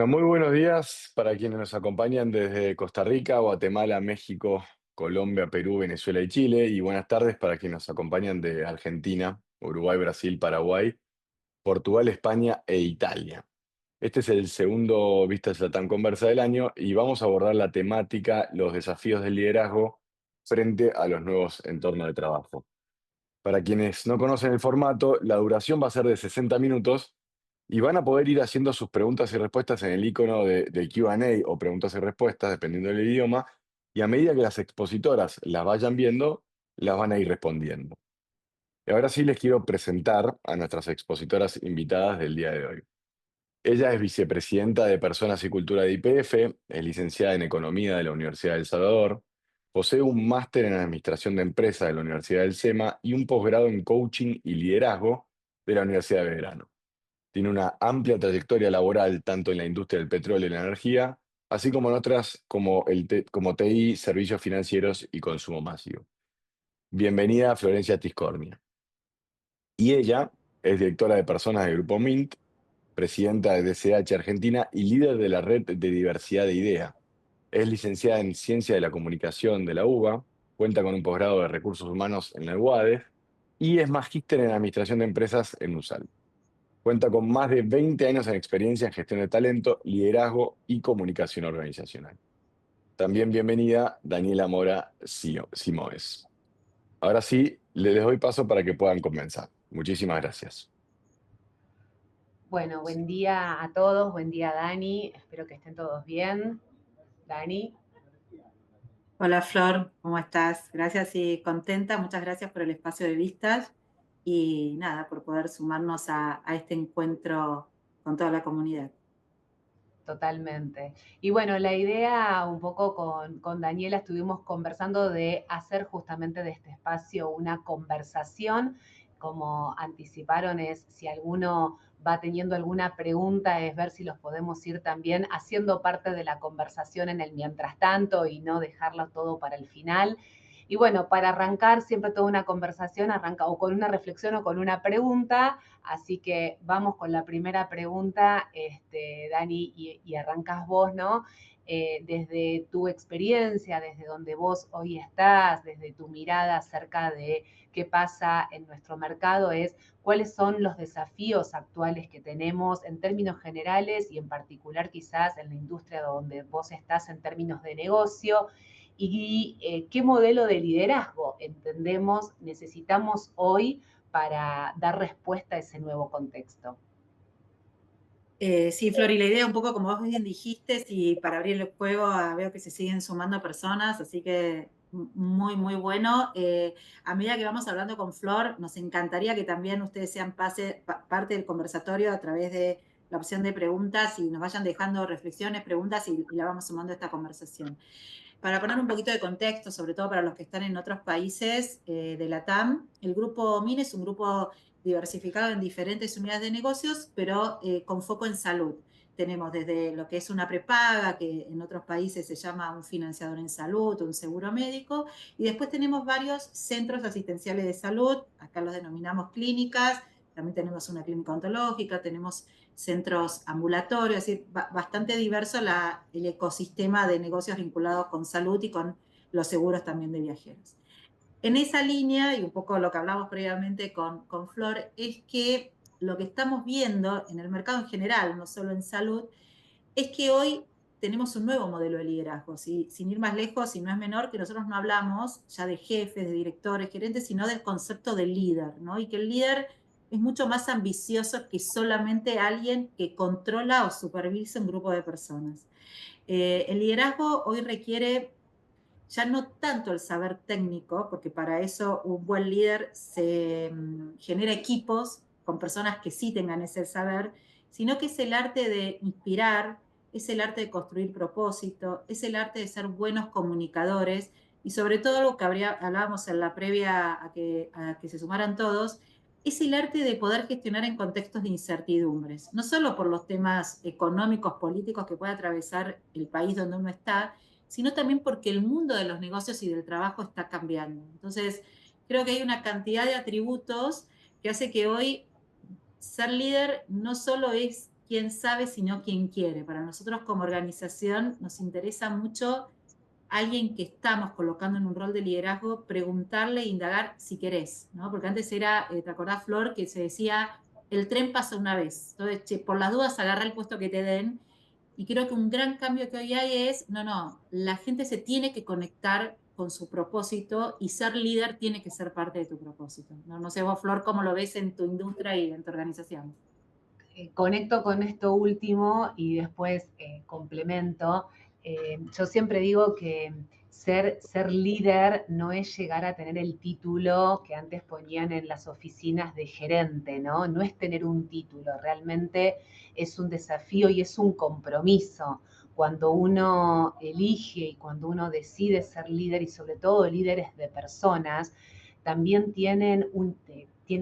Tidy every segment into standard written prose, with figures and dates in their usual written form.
Bueno, muy buenos días para quienes nos acompañan desde Costa Rica, Guatemala, México, Colombia, Perú, Venezuela y Chile. Y buenas tardes para quienes nos acompañan de Argentina, Uruguay, Brasil, Paraguay, Portugal, España e Italia. Este es el segundo Vistas Latam Conversa del año y vamos a abordar la temática, los desafíos del liderazgo frente a los nuevos entornos de trabajo. Para quienes no conocen el formato, la duración va a ser de 60 minutos y van a poder ir haciendo sus preguntas y respuestas en el icono de Q&A o preguntas y respuestas, dependiendo del idioma, y a medida que las expositoras las vayan viendo, las van a ir respondiendo. Y ahora sí les quiero presentar a nuestras expositoras invitadas del día de hoy. Ella es vicepresidenta de Personas y Cultura de YPF, es licenciada en Economía de la Universidad de El Salvador, posee un máster en Administración de Empresas de la Universidad del SEMA y un posgrado en Coaching y Liderazgo de la Universidad de Belgrano. Tiene una amplia trayectoria laboral tanto en la industria del petróleo y la energía, así como en otras como TI, servicios financieros y consumo masivo. Bienvenida, Florencia Tiscornia. Y ella es directora de personas del Grupo Mint, presidenta de DCH Argentina y líder de la red de diversidad de IDEA. Es licenciada en Ciencia de la Comunicación de la UBA, cuenta con un posgrado de Recursos Humanos en la UADE y es magíster en Administración de Empresas en USAL. Cuenta con más de 20 años en experiencia en gestión de talento, liderazgo y comunicación organizacional. También bienvenida Daniela Mora Simoes. Ahora sí, les doy paso para que puedan comenzar. Muchísimas gracias. Bueno, buen día a todos, buen día Dani, espero que estén todos bien. Dani. Hola Flor, ¿cómo estás? Gracias y contenta, muchas gracias por el espacio de vistas y nada, por poder sumarnos a este encuentro con toda la comunidad. Totalmente. Y bueno, la idea un poco con Daniela estuvimos conversando de hacer justamente de este espacio una conversación. Como anticiparon, es si alguno va teniendo alguna pregunta, es ver si los podemos ir también haciendo parte de la conversación en el mientras tanto y no dejarlo todo para el final. Y bueno, para arrancar siempre toda una conversación arranca o con una reflexión o con una pregunta. Así que vamos con la primera pregunta, Dani, y arrancas vos, ¿no? Desde tu experiencia, desde donde vos hoy estás, desde tu mirada acerca de qué pasa en nuestro mercado, es cuáles son los desafíos actuales que tenemos en términos generales y en particular quizás en la industria donde vos estás en términos de negocio y qué modelo de liderazgo entendemos necesitamos hoy para dar respuesta a ese nuevo contexto. Sí, Flor, y la idea un poco como vos bien dijiste, y para abrir el juego veo que se siguen sumando personas, así que muy, muy bueno. A medida que vamos hablando con Flor, nos encantaría que también ustedes sean parte del conversatorio a través de la opción de preguntas y nos vayan dejando reflexiones, preguntas y la vamos sumando a esta conversación. Para poner un poquito de contexto, sobre todo para los que están en otros países de LATAM, el grupo MIN es un grupo diversificado en diferentes unidades de negocios, pero con foco en salud. Tenemos desde lo que es una prepaga, que en otros países se llama un financiador en salud, un seguro médico, y después tenemos varios centros asistenciales de salud, acá los denominamos clínicas, también tenemos una clínica ontológica, tenemos centros ambulatorios, es decir, bastante diverso el ecosistema de negocios vinculados con salud y con los seguros también de viajeros. En esa línea, y un poco lo que hablamos previamente con Flor, es que lo que estamos viendo en el mercado en general, no solo en salud, es que hoy tenemos un nuevo modelo de liderazgo, ¿sí? Sin ir más lejos, y no es menor, que nosotros no hablamos ya de jefes, de directores, gerentes, sino del concepto de líder, ¿no? Y que el líder es mucho más ambicioso que solamente alguien que controla o supervisa un grupo de personas. El liderazgo hoy requiere ya no tanto el saber técnico, porque para eso un buen líder se genera equipos con personas que sí tengan ese saber, sino que es el arte de inspirar, es el arte de construir propósito, es el arte de ser buenos comunicadores y sobre todo lo que hablábamos en la previa a que se sumaran todos, es el arte de poder gestionar en contextos de incertidumbres, no solo por los temas económicos, políticos que puede atravesar el país donde uno está, sino también porque el mundo de los negocios y del trabajo está cambiando. Entonces, creo que hay una cantidad de atributos que hace que hoy ser líder no solo es quién sabe, sino quién quiere. Para nosotros como organización nos interesa mucho alguien que estamos colocando en un rol de liderazgo, preguntarle e indagar si querés, ¿no? Porque antes era, ¿te acordás, Flor, que se decía, el tren pasa una vez? Entonces, che, por las dudas agarra el puesto que te den. Y creo que un gran cambio que hoy hay es, no, la gente se tiene que conectar con su propósito y ser líder tiene que ser parte de tu propósito. No sé vos, Flor, cómo lo ves en tu industria y en tu organización. Conecto con esto último y después complemento. Yo siempre digo que ser líder no es llegar a tener el título que antes ponían en las oficinas de gerente, ¿no? No es tener un título, realmente es un desafío y es un compromiso. Cuando uno elige y cuando uno decide ser líder y sobre todo líderes de personas, también tienen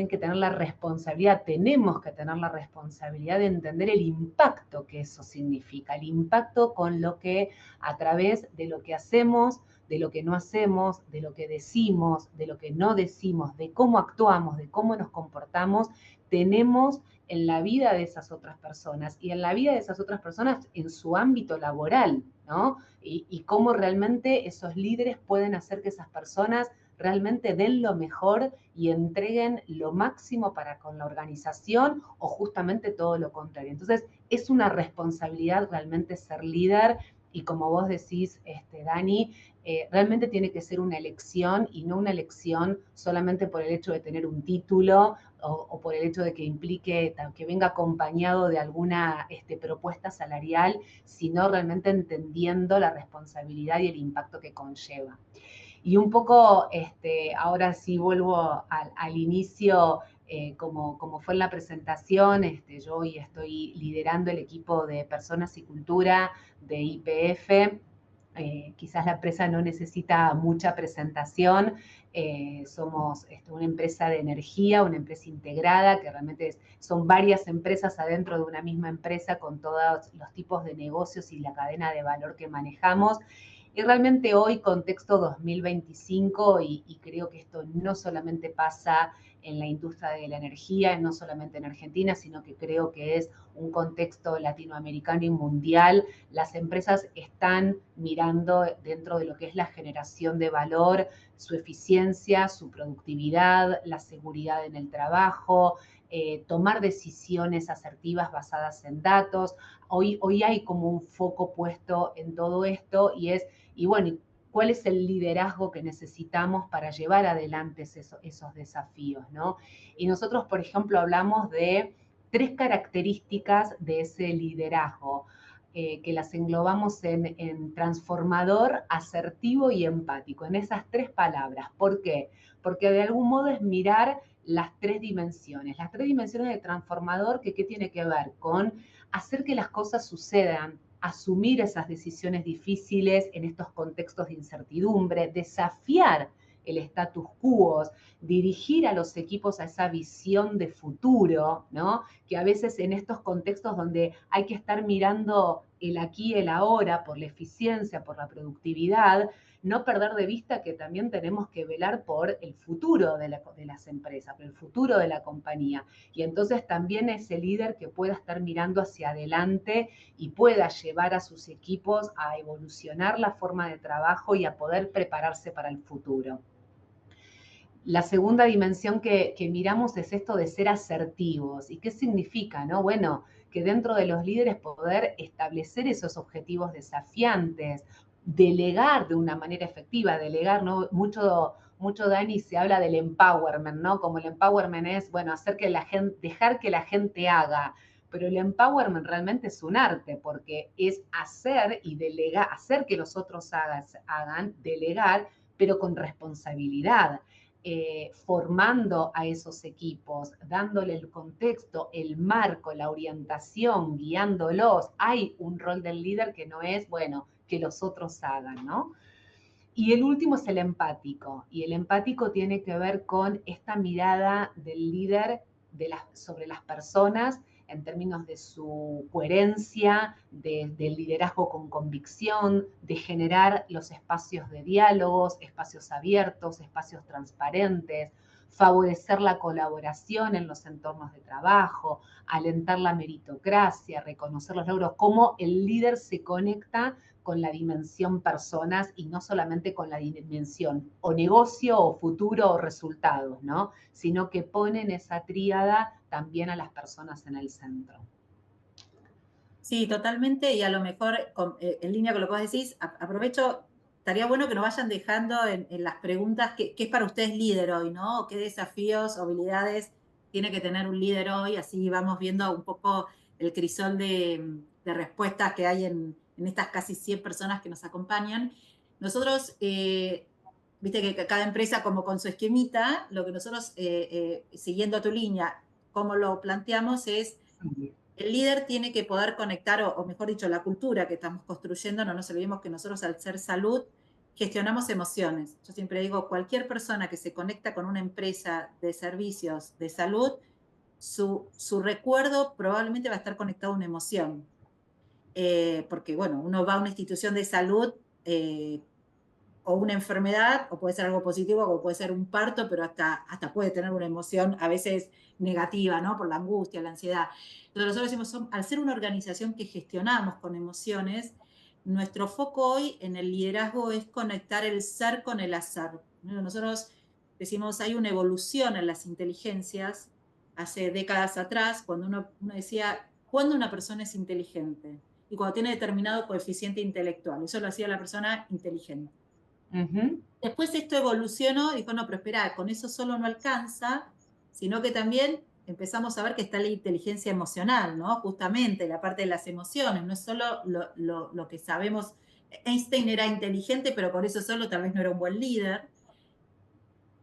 que tener la responsabilidad, tenemos que tener la responsabilidad de entender el impacto que eso significa, el impacto con lo que a través de lo que hacemos, de lo que no hacemos, de lo que decimos, de lo que no decimos, de cómo actuamos, de cómo nos comportamos, tenemos en la vida de esas otras personas y en la vida de esas otras personas en su ámbito laboral, ¿no? Y cómo realmente esos líderes pueden hacer que esas personas realmente den lo mejor y entreguen lo máximo para con la organización o justamente todo lo contrario. Entonces, es una responsabilidad realmente ser líder y como vos decís, Dani, realmente tiene que ser una elección y no una elección solamente por el hecho de tener un título o por el hecho de que implique, que venga acompañado de alguna propuesta salarial, sino realmente entendiendo la responsabilidad y el impacto que conlleva. Y un poco, ahora sí vuelvo al inicio, como fue en la presentación, yo hoy estoy liderando el equipo de Personas y Cultura de YPF. Quizás la empresa no necesita mucha presentación. Somos una empresa de energía, una empresa integrada, que realmente son varias empresas adentro de una misma empresa con todos los tipos de negocios y la cadena de valor que manejamos. Y realmente hoy, contexto 2025, y creo que esto no solamente pasa en la industria de la energía, no solamente en Argentina, sino que creo que es un contexto latinoamericano y mundial, las empresas están mirando dentro de lo que es la generación de valor, su eficiencia, su productividad, la seguridad en el trabajo, tomar decisiones asertivas basadas en datos. Hoy hay como un foco puesto en todo esto y bueno, ¿cuál es el liderazgo que necesitamos para llevar adelante esos desafíos, ¿no? Y nosotros, por ejemplo, hablamos de 3 características de ese liderazgo, que las englobamos en transformador, asertivo y empático, en esas 3 palabras. ¿Por qué? Porque de algún modo es mirar las 3 dimensiones. Las 3 dimensiones de transformador, ¿qué tiene que ver? Con hacer que las cosas sucedan, asumir esas decisiones difíciles en estos contextos de incertidumbre, desafiar el status quo, dirigir a los equipos a esa visión de futuro, ¿no? Que a veces en estos contextos donde hay que estar mirando el aquí y el ahora por la eficiencia, por la productividad, no perder de vista que también tenemos que velar por el futuro de las empresas, por el futuro de la compañía. Y entonces también ese líder que pueda estar mirando hacia adelante y pueda llevar a sus equipos a evolucionar la forma de trabajo y a poder prepararse para el futuro. La segunda dimensión que miramos es esto de ser asertivos. ¿Y qué significa? ¿No? Bueno, que dentro de los líderes poder establecer esos objetivos desafiantes, delegar de una manera efectiva, delegar, ¿no? Mucho, Dani, se habla del empowerment, ¿no? Como el empowerment es, bueno, dejar que la gente haga. Pero el empowerment realmente es un arte, porque es hacer y delegar, hacer que los otros hagan, delegar, pero con responsabilidad. Formando a esos equipos, dándole el contexto, el marco, la orientación, guiándolos. Hay un rol del líder que no es, bueno, que los otros hagan, ¿no? Y el último es el empático. Y el empático tiene que ver con esta mirada del líder sobre las personas en términos de su coherencia, del liderazgo con convicción, de generar los espacios de diálogos, espacios abiertos, espacios transparentes, favorecer la colaboración en los entornos de trabajo, alentar la meritocracia, reconocer los logros, cómo el líder se conecta con la dimensión personas y no solamente con la dimensión o negocio o futuro o resultados, ¿no? Sino que pone en esa tríada también a las personas en el centro. Sí, totalmente, y a lo mejor en línea con lo que vos decís, aprovecho, estaría bueno que nos vayan dejando en las preguntas qué es para ustedes líder hoy, ¿no? ¿Qué desafíos o habilidades tiene que tener un líder hoy? Así vamos viendo un poco el crisol de respuestas que hay en estas casi 100 personas que nos acompañan. Nosotros, viste que cada empresa como con su esquemita, lo que nosotros, siguiendo tu línea, cómo lo planteamos es el líder tiene que poder conectar, o mejor dicho, la cultura que estamos construyendo, no nos olvidemos que nosotros al ser salud gestionamos emociones. Yo siempre digo, cualquier persona que se conecta con una empresa de servicios de salud, su recuerdo probablemente va a estar conectado a una emoción. Porque, bueno, uno va a una institución de salud o una enfermedad, o puede ser algo positivo, o puede ser un parto, pero hasta puede tener una emoción a veces negativa, ¿no? Por la angustia, la ansiedad. Entonces nosotros decimos, al ser una organización que gestionamos con emociones, nuestro foco hoy en el liderazgo es conectar el ser con el hacer, ¿no? Nosotros decimos, hay una evolución en las inteligencias. Hace décadas atrás, cuando uno decía, ¿cuándo una persona es inteligente? Y cuando tiene determinado coeficiente intelectual. Eso lo hacía la persona inteligente. Después esto evolucionó y dijo, no, pero espera, con eso solo no alcanza, sino que también empezamos a ver que está la inteligencia emocional, ¿no? Justamente la parte de las emociones, no es solo lo que sabemos. Einstein era inteligente, pero por eso solo tal vez no era un buen líder.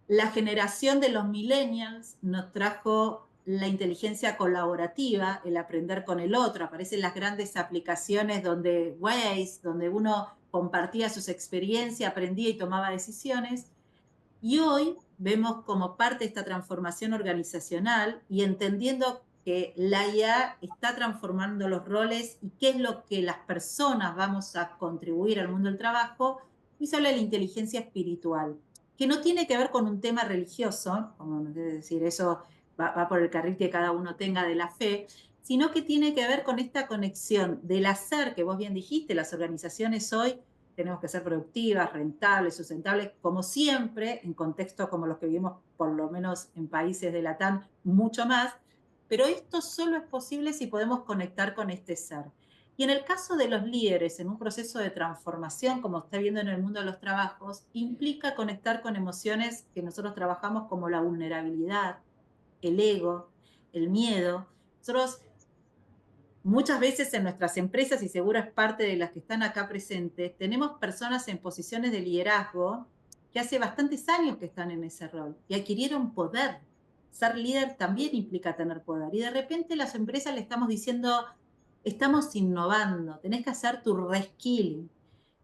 La generación de los millennials nos trajo la inteligencia colaborativa, el aprender con el otro. Aparecen las grandes aplicaciones donde Waze, donde uno compartía sus experiencias, aprendía y tomaba decisiones. Y hoy vemos como parte de esta transformación organizacional y entendiendo que la IA está transformando los roles y qué es lo que las personas vamos a contribuir al mundo del trabajo, y se habla de la inteligencia espiritual, que no tiene que ver con un tema religioso, como es decir, eso va por el carril que cada uno tenga de la fe, sino que tiene que ver con esta conexión del hacer, que vos bien dijiste, las organizaciones hoy tenemos que ser productivas, rentables, sustentables, como siempre, en contextos como los que vivimos, por lo menos en países de Latam, mucho más, pero esto solo es posible si podemos conectar con este ser. Y en el caso de los líderes, en un proceso de transformación, como está viendo en el mundo de los trabajos, implica conectar con emociones que nosotros trabajamos como la vulnerabilidad, el ego, el miedo. Nosotros muchas veces en nuestras empresas, y seguro es parte de las que están acá presentes, tenemos personas en posiciones de liderazgo que hace bastantes años que están en ese rol y adquirieron poder. Ser líder también implica tener poder. Y de repente las empresas le estamos diciendo, estamos innovando, tenés que hacer tu reskilling.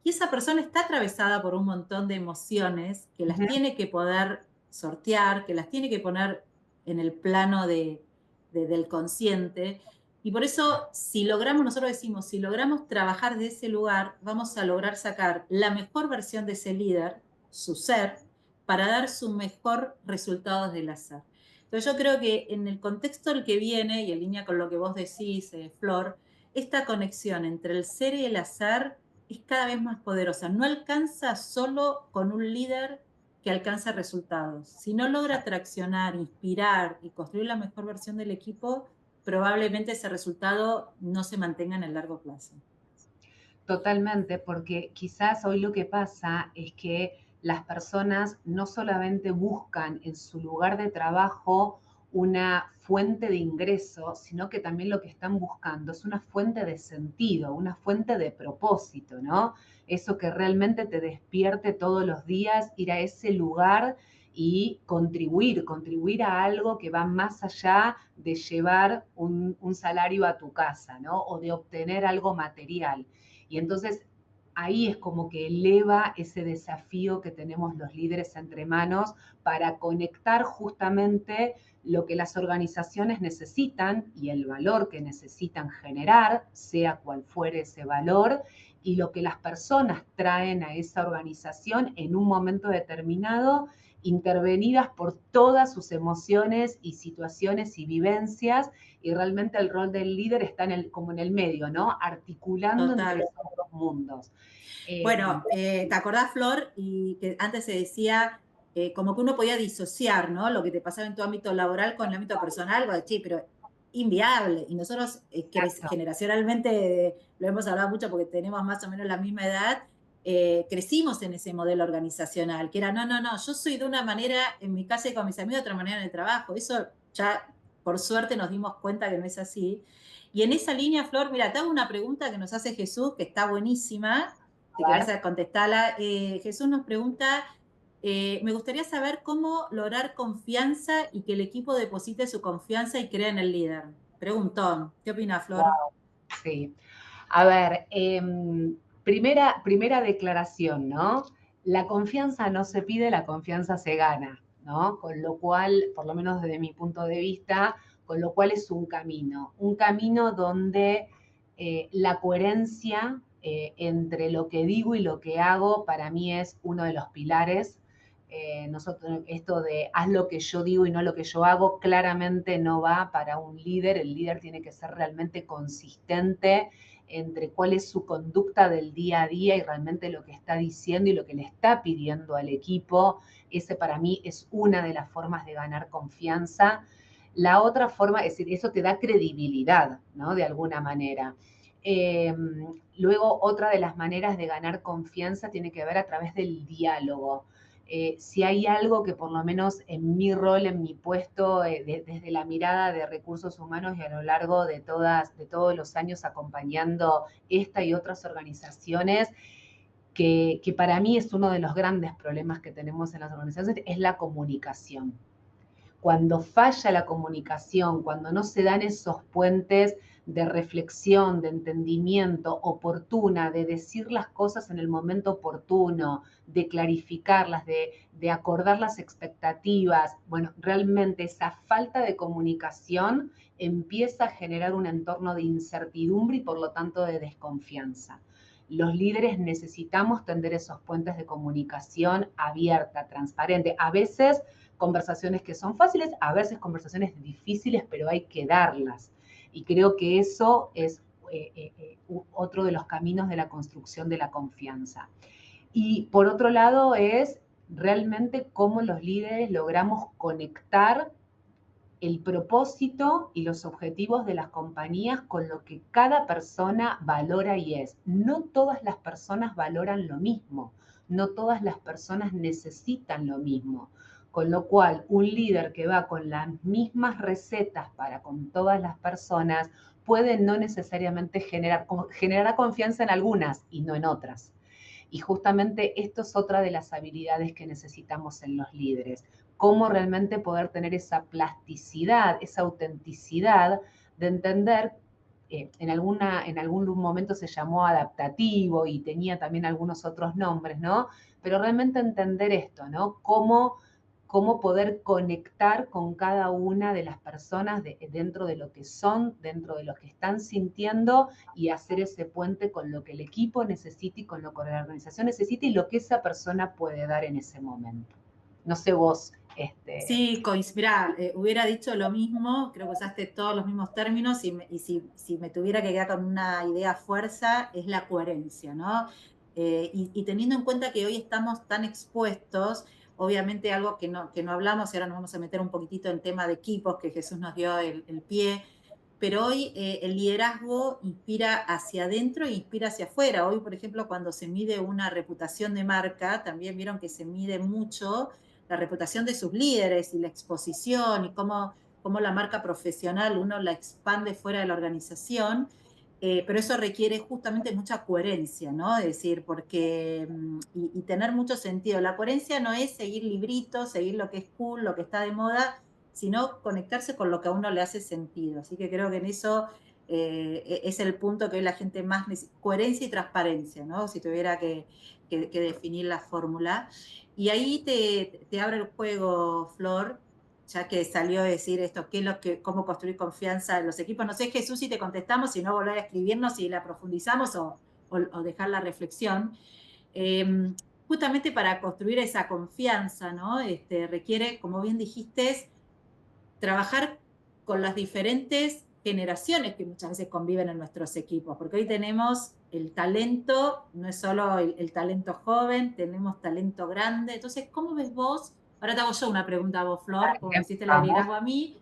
Y esa persona está atravesada por un montón de emociones que las tiene que poder sortear, que las tiene que poner en el plano del consciente. Y por eso, si logramos, nosotros decimos, si logramos trabajar de ese lugar, vamos a lograr sacar la mejor versión de ese líder, su ser, para dar su mejor resultado del hacer. Entonces yo creo que en el contexto del que viene, y en línea con lo que vos decís, Flor, esta conexión entre el ser y el hacer es cada vez más poderosa. No alcanza solo con un líder que alcanza resultados. Si no logra traccionar, inspirar y construir la mejor versión del equipo, probablemente ese resultado no se mantenga en el largo plazo. Totalmente, porque quizás hoy lo que pasa es que las personas no solamente buscan en su lugar de trabajo una fuente de ingreso, sino que también lo que están buscando es una fuente de sentido, una fuente de propósito, ¿no? Eso que realmente te despierte todos los días, ir a ese lugar y contribuir a algo que va más allá de llevar un salario a tu casa, ¿no? O de obtener algo material. Y entonces ahí es como que eleva ese desafío que tenemos los líderes entre manos para conectar justamente lo que las organizaciones necesitan y el valor que necesitan generar, sea cual fuere ese valor, y lo que las personas traen a esa organización en un momento determinado, intervenidas por todas sus emociones y situaciones y vivencias, y realmente el rol del líder está como en el medio, ¿no? Articulando entre Total. esos dos mundos. Bueno, ¿te acordás, Flor? Y que antes se decía como que uno podía disociar, ¿no? Lo que te pasaba en tu ámbito laboral con el ámbito personal, algo de, sí, pero inviable. Y nosotros Exacto. generacionalmente, lo hemos hablado mucho porque tenemos más o menos la misma edad, crecimos en ese modelo organizacional, que era, no, no, no, yo soy de una manera en mi casa y con mis amigos, de otra manera en el trabajo. Eso ya, por suerte, nos dimos cuenta que no es así. Y en esa línea, Flor, mira, te hago una pregunta que nos hace Jesús, que está buenísima, si A querés ver. contestarla. Jesús nos pregunta, me gustaría saber cómo lograr confianza y que el equipo deposite su confianza y crea en el líder. Preguntón. ¿Qué opina, Flor? Wow, sí. A ver, primera declaración, ¿no? La confianza no se pide, la confianza se gana, ¿no? Con lo cual, por lo menos desde mi punto de vista, con lo cual es un camino donde la coherencia entre lo que digo y lo que hago para mí es uno de los pilares. Nosotros, esto de haz lo que yo digo y no lo que yo hago, claramente no va para un líder. El líder tiene que ser realmente consistente entre cuál es su conducta del día a día y realmente lo que está diciendo y lo que le está pidiendo al equipo. Ese para mí es una de las formas de ganar confianza. La otra forma, es decir, eso te da credibilidad, ¿no? De alguna manera. Eh, Luego, otra de las maneras de ganar confianza tiene que ver a través del diálogo. Si hay algo que por lo menos en mi rol, en mi puesto, desde la mirada de recursos humanos y a lo largo de todos los años acompañando esta y otras organizaciones, que para mí es uno de los grandes problemas que tenemos en las organizaciones, es la comunicación. Cuando falla la comunicación, cuando no se dan esos puentes de reflexión, de entendimiento oportuna, de decir las cosas en el momento oportuno, de clarificarlas, de acordar las expectativas, bueno, realmente esa falta de comunicación empieza a generar un entorno de incertidumbre y por lo tanto de desconfianza. Los líderes necesitamos tender esos puentes de comunicación abierta, transparente. A veces conversaciones que son fáciles, a veces conversaciones difíciles, pero hay que darlas. Y creo que eso es otro de los caminos de la construcción de la confianza. Y por otro lado es realmente cómo los líderes logramos conectar el propósito y los objetivos de las compañías con lo que cada persona valora y es. No todas las personas valoran lo mismo, no todas las personas necesitan lo mismo. Con lo cual, un líder que va con las mismas recetas para con todas las personas puede no necesariamente generar confianza en algunas y no en otras. Y justamente esto es otra de las habilidades que necesitamos en los líderes. Cómo realmente poder tener esa plasticidad, esa autenticidad de entender, en algún momento se llamó adaptativo y tenía también algunos otros nombres, ¿no? Pero realmente entender esto, ¿no? Cómo poder conectar con cada una de las personas dentro de lo que son, dentro de lo que están sintiendo y hacer ese puente con lo que el equipo necesita y con lo que la organización necesita y lo que esa persona puede dar en ese momento. No sé vos, Sí, mirá, hubiera dicho lo mismo, creo que usaste todos los mismos términos y si me tuviera que quedar con una idea fuerza es la coherencia, ¿no? Y teniendo en cuenta que hoy estamos tan expuestos, obviamente algo que no hablamos y ahora nos vamos a meter un poquitito en tema de equipos, que Jesús nos dio el pie, pero hoy el liderazgo inspira hacia adentro e inspira hacia afuera. Hoy, por ejemplo, cuando se mide una reputación de marca, también vieron que se mide mucho la reputación de sus líderes y la exposición y cómo la marca profesional uno la expande fuera de la organización. Pero eso requiere justamente mucha coherencia, ¿no? Es decir, porque, y tener mucho sentido. La coherencia no es seguir libritos, seguir lo que es cool, lo que está de moda, sino conectarse con lo que a uno le hace sentido. Así que creo que en eso es el punto que hoy la gente más necesita, coherencia y transparencia, ¿no? Si tuviera que definir la fórmula. Y ahí te abre el juego, Flor, ya que salió a decir esto, cómo construir confianza en los equipos. No sé, Jesús, si te contestamos, si no volver a escribirnos y la profundizamos o dejar la reflexión. Justamente para construir esa confianza, ¿no? Requiere, como bien dijiste, trabajar con las diferentes generaciones que muchas veces conviven en nuestros equipos, porque hoy tenemos el talento, no es solo el talento joven, tenemos talento grande. Entonces, ¿cómo ves vos? Ahora te hago yo una pregunta a vos, Flor, como me hiciste la de Vamos. liderazgo a mí.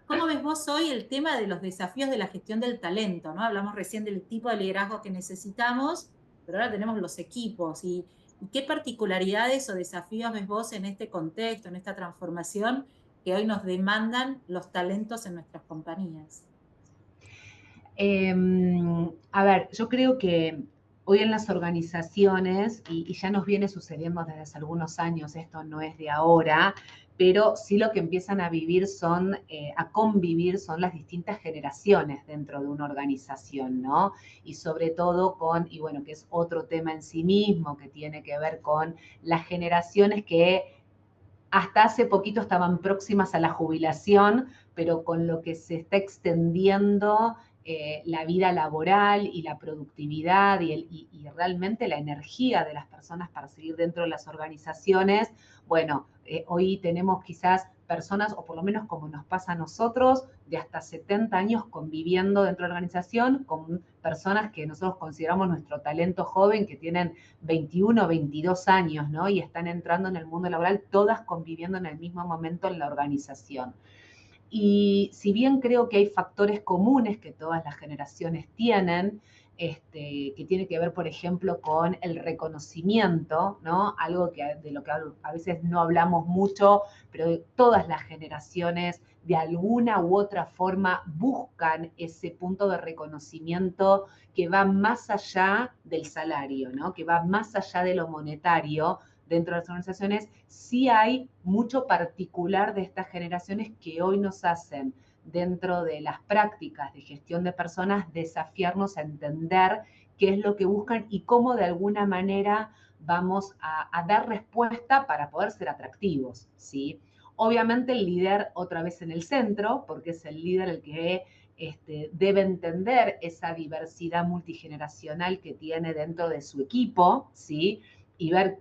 ¿Cómo ves vos hoy el tema de los desafíos de la gestión del talento? ¿No? Hablamos recién del tipo de liderazgo que necesitamos, pero ahora tenemos los equipos. ¿Y qué particularidades o desafíos ves vos en este contexto, en esta transformación que hoy nos demandan los talentos en nuestras compañías? A ver, yo creo que hoy en las organizaciones, y ya nos viene sucediendo desde hace algunos años, esto no es de ahora, pero sí lo que empiezan a vivir a convivir son las distintas generaciones dentro de una organización, ¿no? Y sobre todo y bueno, que es otro tema en sí mismo, que tiene que ver con las generaciones que hasta hace poquito estaban próximas a la jubilación, pero con lo que se está extendiendo la vida laboral y la productividad y realmente la energía de las personas para seguir dentro de las organizaciones, bueno, hoy tenemos quizás personas, o por lo menos como nos pasa a nosotros, de hasta 70 años conviviendo dentro de la organización con personas que nosotros consideramos nuestro talento joven, que tienen 21 o 22 años, ¿no? Y están entrando en el mundo laboral, todas conviviendo en el mismo momento en la organización. Y si bien creo que hay factores comunes que todas las generaciones tienen, que tiene que ver, por ejemplo, con el reconocimiento, ¿no? Algo de lo que a veces no hablamos mucho, pero todas las generaciones de alguna u otra forma buscan ese punto de reconocimiento que va más allá del salario, ¿no? Que va más allá de lo monetario dentro de las organizaciones. Sí hay mucho particular de estas generaciones que hoy nos hacen, dentro de las prácticas de gestión de personas, desafiarnos a entender qué es lo que buscan y cómo de alguna manera vamos a dar respuesta para poder ser atractivos, ¿sí? Obviamente el líder otra vez en el centro, porque es el líder el que debe entender esa diversidad multigeneracional que tiene dentro de su equipo, ¿sí? Y ver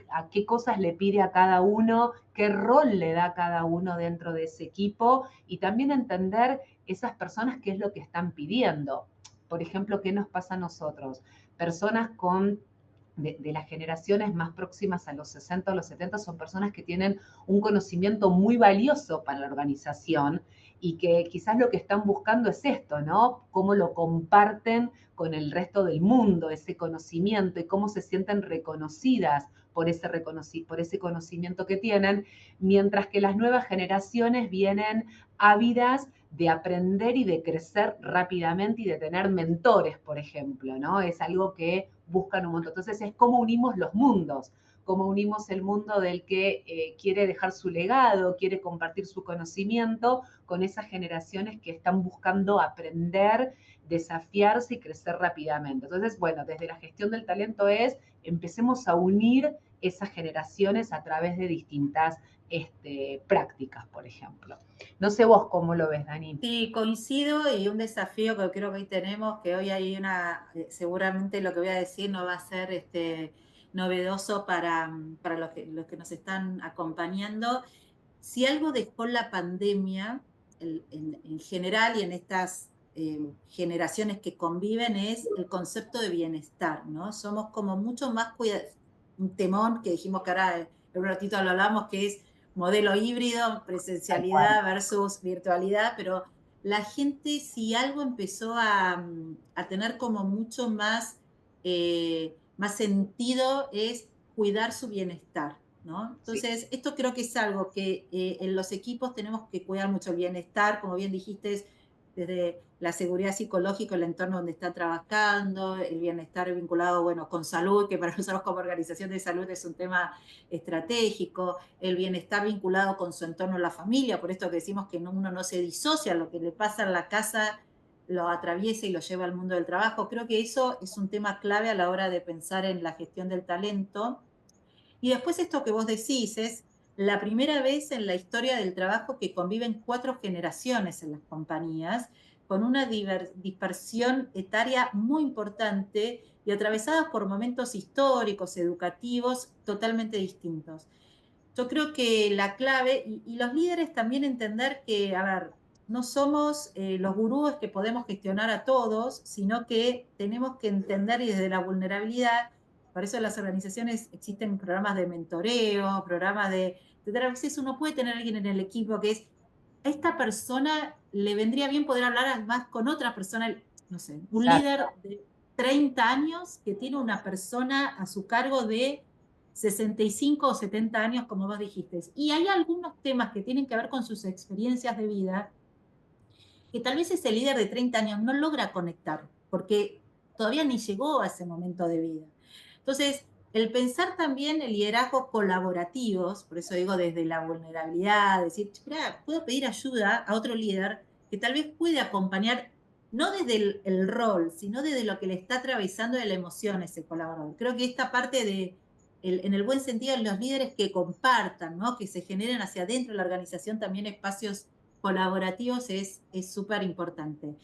a qué cosas le pide a cada uno, qué rol le da a cada uno dentro de ese equipo, y también entender esas personas qué es lo que están pidiendo. Por ejemplo, ¿qué nos pasa a nosotros? Personas de las generaciones más próximas a los 60 o los 70 son personas que tienen un conocimiento muy valioso para la organización y que quizás lo que están buscando es esto, ¿no? Cómo lo comparten con el resto del mundo, ese conocimiento, y cómo se sienten reconocidas por ese conocimiento que tienen, mientras que las nuevas generaciones vienen ávidas de aprender y de crecer rápidamente y de tener mentores, por ejemplo, ¿no? Es algo que buscan un montón. Entonces es cómo unimos los mundos, cómo unimos el mundo del que quiere dejar su legado, quiere compartir su conocimiento, con esas generaciones que están buscando aprender, desafiarse y crecer rápidamente. Entonces, bueno, desde la gestión del talento empecemos a unir esas generaciones a través de distintas prácticas, por ejemplo. No sé vos cómo lo ves, Dani. Sí, coincido, y un desafío que creo que hoy tenemos, que hoy hay seguramente lo que voy a decir no va a ser novedoso para los que nos están acompañando. Si algo dejó la pandemia en general y en estas generaciones que conviven es el concepto de bienestar, ¿no? Somos como mucho más un temón que dijimos que ahora en un ratito lo hablamos, que es modelo híbrido, presencialidad versus virtualidad, pero la gente, si algo empezó a tener como mucho más sentido, es cuidar su bienestar, ¿no? Entonces, sí, esto creo que es algo que en los equipos tenemos que cuidar mucho el bienestar, como bien dijiste, desde la seguridad psicológica, el entorno donde está trabajando, el bienestar vinculado, bueno, con salud, que para nosotros como organización de salud es un tema estratégico, el bienestar vinculado con su entorno, la familia, por esto que decimos que uno no se disocia, lo que le pasa en la casa lo atraviesa y lo lleva al mundo del trabajo. Creo que eso es un tema clave a la hora de pensar en la gestión del talento. Y después esto que vos decís es la primera vez en la historia del trabajo que conviven 4 generaciones en las compañías, con una dispersión etaria muy importante y atravesadas por momentos históricos, educativos, totalmente distintos. Yo creo que la clave, y los líderes también entender que, a ver, no somos los gurúes que podemos gestionar a todos, sino que tenemos que entender y desde la vulnerabilidad, por eso en las organizaciones existen programas de mentoreo, programas a veces uno puede tener a alguien en el equipo que es, a esta persona le vendría bien poder hablar más con otra persona, no sé, un líder Exacto. de 30 años que tiene una persona a su cargo de 65 o 70 años, como vos dijiste. Y hay algunos temas que tienen que ver con sus experiencias de vida que tal vez ese líder de 30 años no logra conectar, porque todavía ni llegó a ese momento de vida. Entonces, el pensar también el liderazgo colaborativos, por eso digo desde la vulnerabilidad, decir, mira, puedo pedir ayuda a otro líder que tal vez puede acompañar, no desde el rol, sino desde lo que le está atravesando de la emoción ese colaborador. Creo que esta parte de, en el buen sentido, los líderes que compartan, ¿no? Que se generen hacia adentro de la organización también espacios colaborativos es súper importante.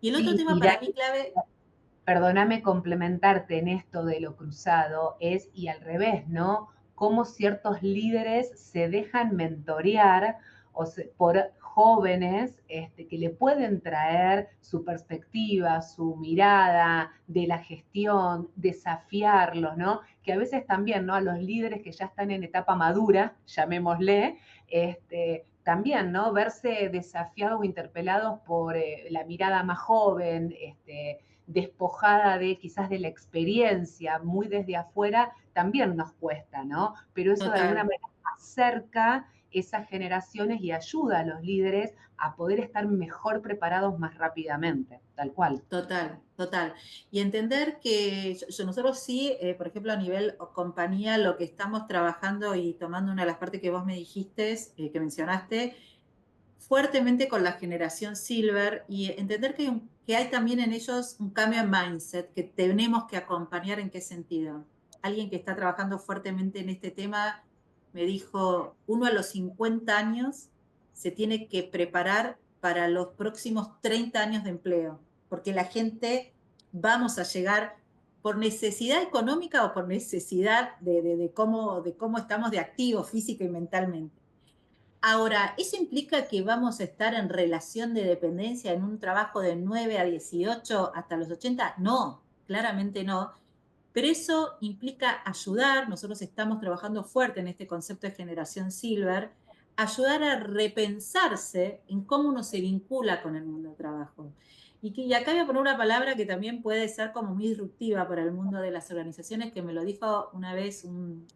Y el otro Sí, tema y para mí clave, perdóname complementarte en esto de lo cruzado, es y al revés, ¿no? Cómo ciertos líderes se dejan mentorear por jóvenes que le pueden traer su perspectiva, su mirada de la gestión, desafiarlos, ¿no? Que a veces también, ¿no? A los líderes que ya están en etapa madura, llamémosle, también, ¿no? Verse desafiados o interpelados por la mirada más joven, despojada de quizás de la experiencia, muy desde afuera, también nos cuesta, ¿no? Pero eso de alguna total, manera acerca esas generaciones y ayuda a los líderes a poder estar mejor preparados más rápidamente, tal cual. total, total. Y entender que nosotros sí, por ejemplo, a nivel compañía, lo que estamos trabajando y tomando una de las partes que vos me dijiste, que mencionaste, fuertemente con la generación Silver y entender que hay también en ellos un cambio en mindset que tenemos que acompañar. ¿En qué sentido? Alguien que está trabajando fuertemente en este tema me dijo, uno a los 50 años se tiene que preparar para los próximos 30 años de empleo, porque la gente vamos a llegar por necesidad económica o por necesidad de cómo estamos de activos física y mentalmente. Ahora, ¿eso implica que vamos a estar en relación de dependencia en un trabajo de 9 a 18 hasta los 80? No, claramente no. Pero eso implica ayudar, nosotros estamos trabajando fuerte en este concepto de generación Silver, ayudar a repensarse en cómo uno se vincula con el mundo del trabajo. Y acá voy a poner una palabra que también puede ser como muy disruptiva para el mundo de las organizaciones, que me lo dijo una vez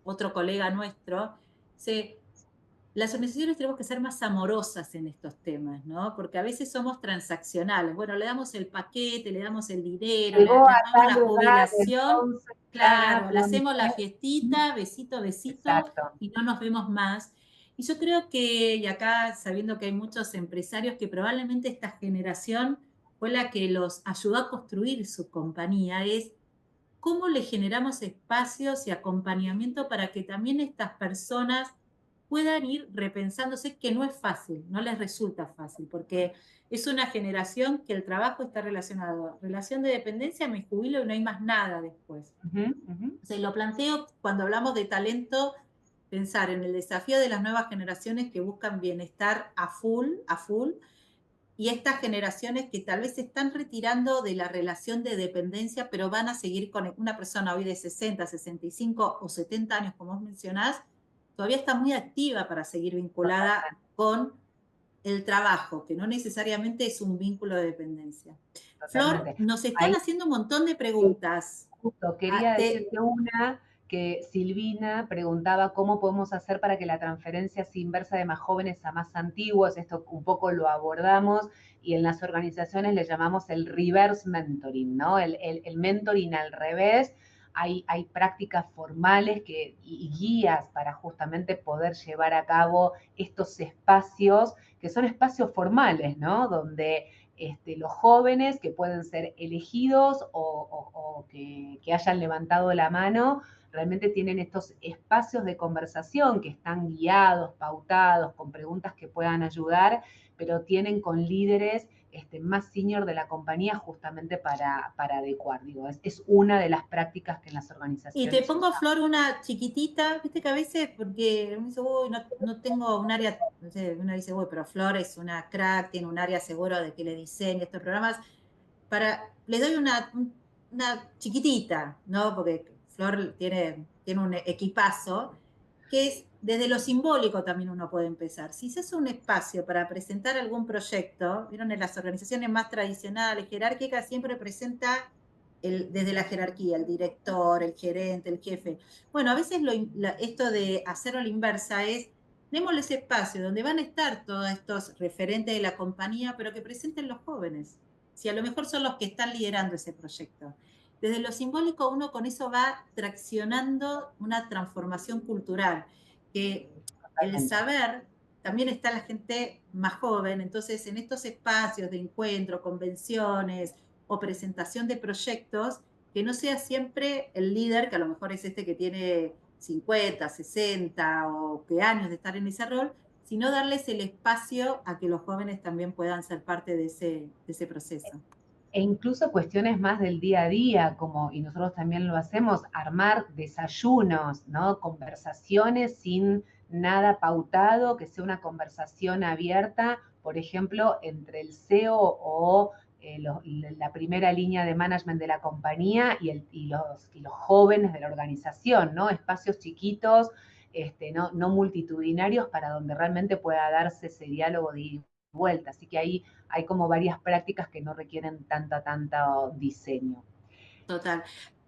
otro colega nuestro. Se, las organizaciones tenemos que ser más amorosas en estos temas, ¿no? Porque a veces somos transaccionales. Bueno, le damos el paquete, le damos el dinero, le Llegó a armamos tal la lugar, jubilación, entonces ya, claro, le hacemos la fiestita, besito, besito, exacto. y no nos vemos más. Y yo creo que, y acá sabiendo que hay muchos empresarios que probablemente esta generación fue la que los ayudó a construir su compañía, es cómo le generamos espacios y acompañamiento para que también estas personas puedan ir repensándose, que no es fácil, no les resulta fácil, porque es una generación que el trabajo está relacionado. Relación de dependencia, me jubilo y no hay más nada después. Uh-huh, uh-huh. O sea, lo planteo cuando hablamos de talento, pensar en el desafío de las nuevas generaciones que buscan bienestar a full, y estas generaciones que tal vez se están retirando de la relación de dependencia, pero van a seguir con una persona hoy de 60, 65 o 70 años, como vos mencionás, todavía está muy activa para seguir vinculada Totalmente, con el trabajo, que no necesariamente es un vínculo de dependencia. Flor, totalmente. nos están Ahí haciendo un montón de preguntas. justo Ah, quería decirte una que Silvina preguntaba cómo podemos hacer para que la transferencia sea inversa de más jóvenes a más antiguos. Esto un poco lo abordamos y en las organizaciones le llamamos el reverse mentoring, ¿no? El mentoring al revés. Hay prácticas formales y guías para justamente poder llevar a cabo estos espacios, que son espacios formales, ¿no? Donde los jóvenes que pueden ser elegidos o que hayan levantado la mano, realmente tienen estos espacios de conversación que están guiados, pautados, con preguntas que puedan ayudar, pero tienen con líderes más senior de la compañía justamente para adecuar. Digo, es una de las prácticas que en las Y organizaciones te pongo, usamos. Flor, una chiquitita, viste que a veces, porque uno dice, uy, no tengo un área, no sé, uno dice, uy, pero Flor es una crack, tiene un área seguro de que le diseñe estos programas. Les doy una chiquitita, ¿no? Porque Flor tiene un equipazo, que es desde lo simbólico también uno puede empezar. Si se hace un espacio para presentar algún proyecto, vieron, en las organizaciones más tradicionales, jerárquicas, siempre presenta desde la jerarquía, el director, el gerente, el jefe. Bueno, a veces esto de hacerlo a la inversa es, démosles espacio donde van a estar todos estos referentes de la compañía, pero que presenten los jóvenes. Si a lo mejor son los que están liderando ese proyecto. Desde lo simbólico uno con eso va traccionando una transformación cultural, que el Totalmente. saber también está la gente más joven, entonces en estos espacios de encuentro, convenciones o presentación de proyectos, que no sea siempre el líder, que a lo mejor es este que tiene 50, 60 o que años de estar en ese rol, sino darles el espacio a que los jóvenes también puedan ser parte de ese proceso. E incluso cuestiones más del día a día, como, y nosotros también lo hacemos, armar desayunos, ¿no? Conversaciones sin nada pautado, que sea una conversación abierta, por ejemplo, entre el CEO o la primera línea de management de la compañía y los jóvenes de la organización, ¿no? Espacios chiquitos, no multitudinarios, para donde realmente pueda darse ese diálogo de vuelta. Así que ahí hay como varias prácticas que no requieren tanto diseño. Total.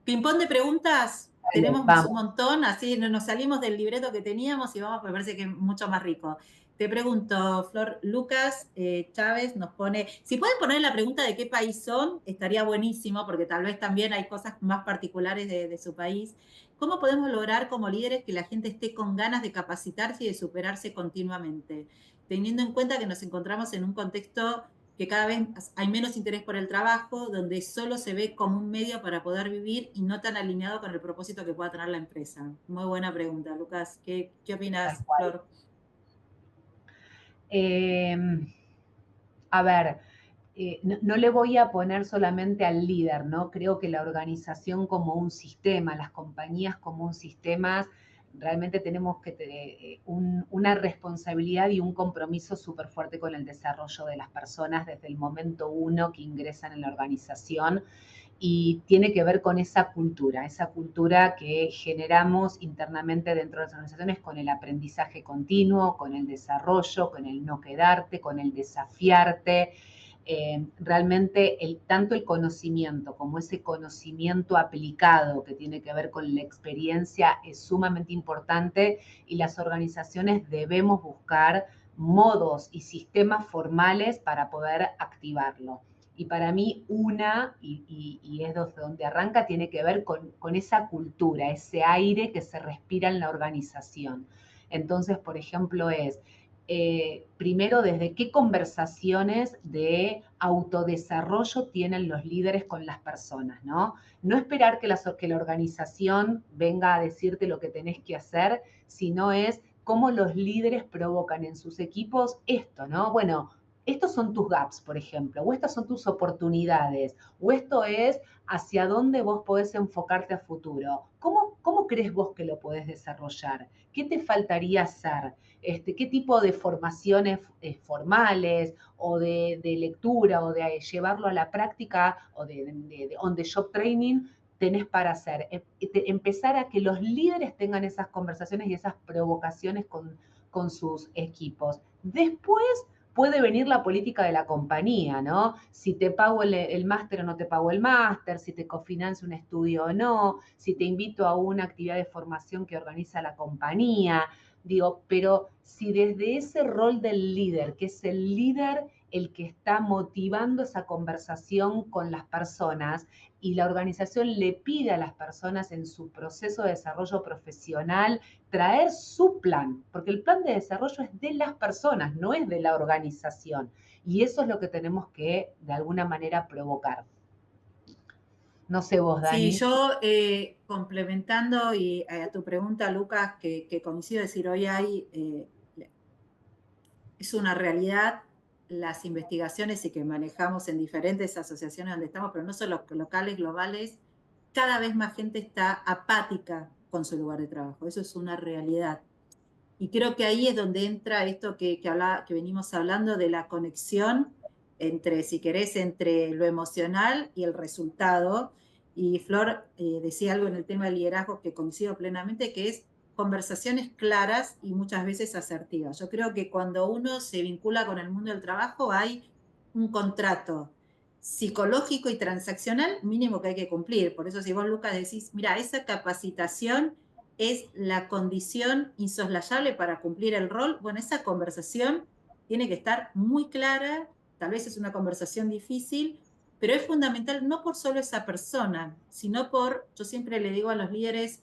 Ping-pong de preguntas, Dale, tenemos un vamos. montón, así nos salimos del libreto que teníamos y vamos, me parece que es mucho más rico. Te pregunto, Flor, Lucas Chávez nos pone, si pueden poner la pregunta de qué país son, estaría buenísimo, porque tal vez también hay cosas más particulares de su país. ¿Cómo podemos lograr como líderes que la gente esté con ganas de capacitarse y de superarse continuamente? Teniendo en cuenta que nos encontramos en un contexto que cada vez hay menos interés por el trabajo, donde solo se ve como un medio para poder vivir y no tan alineado con el propósito que pueda tener la empresa. Muy buena pregunta, Lucas. ¿Qué Tal opinas, cual. Flor? Eh, a ver, no le voy a poner solamente al líder, ¿no? Creo que la organización como un sistema, las compañías como un sistema, realmente tenemos que tener una responsabilidad y un compromiso súper fuerte con el desarrollo de las personas desde el momento uno que ingresan en la organización, y tiene que ver con esa cultura que generamos internamente dentro de las organizaciones, con el aprendizaje continuo, con el desarrollo, con el no quedarte, con el desafiarte. Realmente tanto el conocimiento como ese conocimiento aplicado que tiene que ver con la experiencia es sumamente importante, y las organizaciones debemos buscar modos y sistemas formales para poder activarlo. Y para mí y es donde arranca, tiene que ver con esa cultura, ese aire que se respira en la organización. Entonces, por ejemplo, primero, desde qué conversaciones de autodesarrollo tienen los líderes con las personas, ¿no? No esperar que la organización venga a decirte lo que tenés que hacer, sino es cómo los líderes provocan en sus equipos esto, ¿no? Bueno, estos son tus gaps, por ejemplo, o estas son tus oportunidades, o esto es hacia dónde vos podés enfocarte a futuro. ¿Cómo crees vos que lo podés desarrollar? ¿Qué te faltaría hacer? ¿Qué tipo de formaciones formales o de lectura o de llevarlo a la práctica o de on-the-job training tenés para hacer? Empezar a que los líderes tengan esas conversaciones y esas provocaciones con sus equipos. Después puede venir la política de la compañía, ¿no? Si te pago el máster o no te pago el máster, si te cofinancio un estudio o no, si te invito a una actividad de formación que organiza la compañía. Digo, pero si desde ese rol del líder, que es el líder el que está motivando esa conversación con las personas y la organización le pide a las personas en su proceso de desarrollo profesional traer su plan, porque el plan de desarrollo es de las personas, no es de la organización. Y eso es lo que tenemos que, de alguna manera, provocar. No sé vos, Sí, Dani. yo complementando y a tu pregunta, Lucas, que coincido decir, hoy hay, es una realidad las investigaciones y que manejamos en diferentes asociaciones donde estamos, pero no solo locales, globales, cada vez más gente está apática con su lugar de trabajo. Eso es una realidad. Y creo que ahí es donde entra esto que venimos hablando de la conexión entre, si querés, entre lo emocional y el resultado. Y Flor decía algo en el tema del liderazgo que coincido plenamente, que es conversaciones claras y muchas veces asertivas. Yo creo que cuando uno se vincula con el mundo del trabajo hay un contrato psicológico y transaccional mínimo que hay que cumplir. Por eso si vos, Lucas, decís, mira, esa capacitación es la condición insoslayable para cumplir el rol, bueno, esa conversación tiene que estar muy clara, tal vez es una conversación difícil, pero es fundamental no por solo esa persona, sino por, yo siempre le digo a los líderes,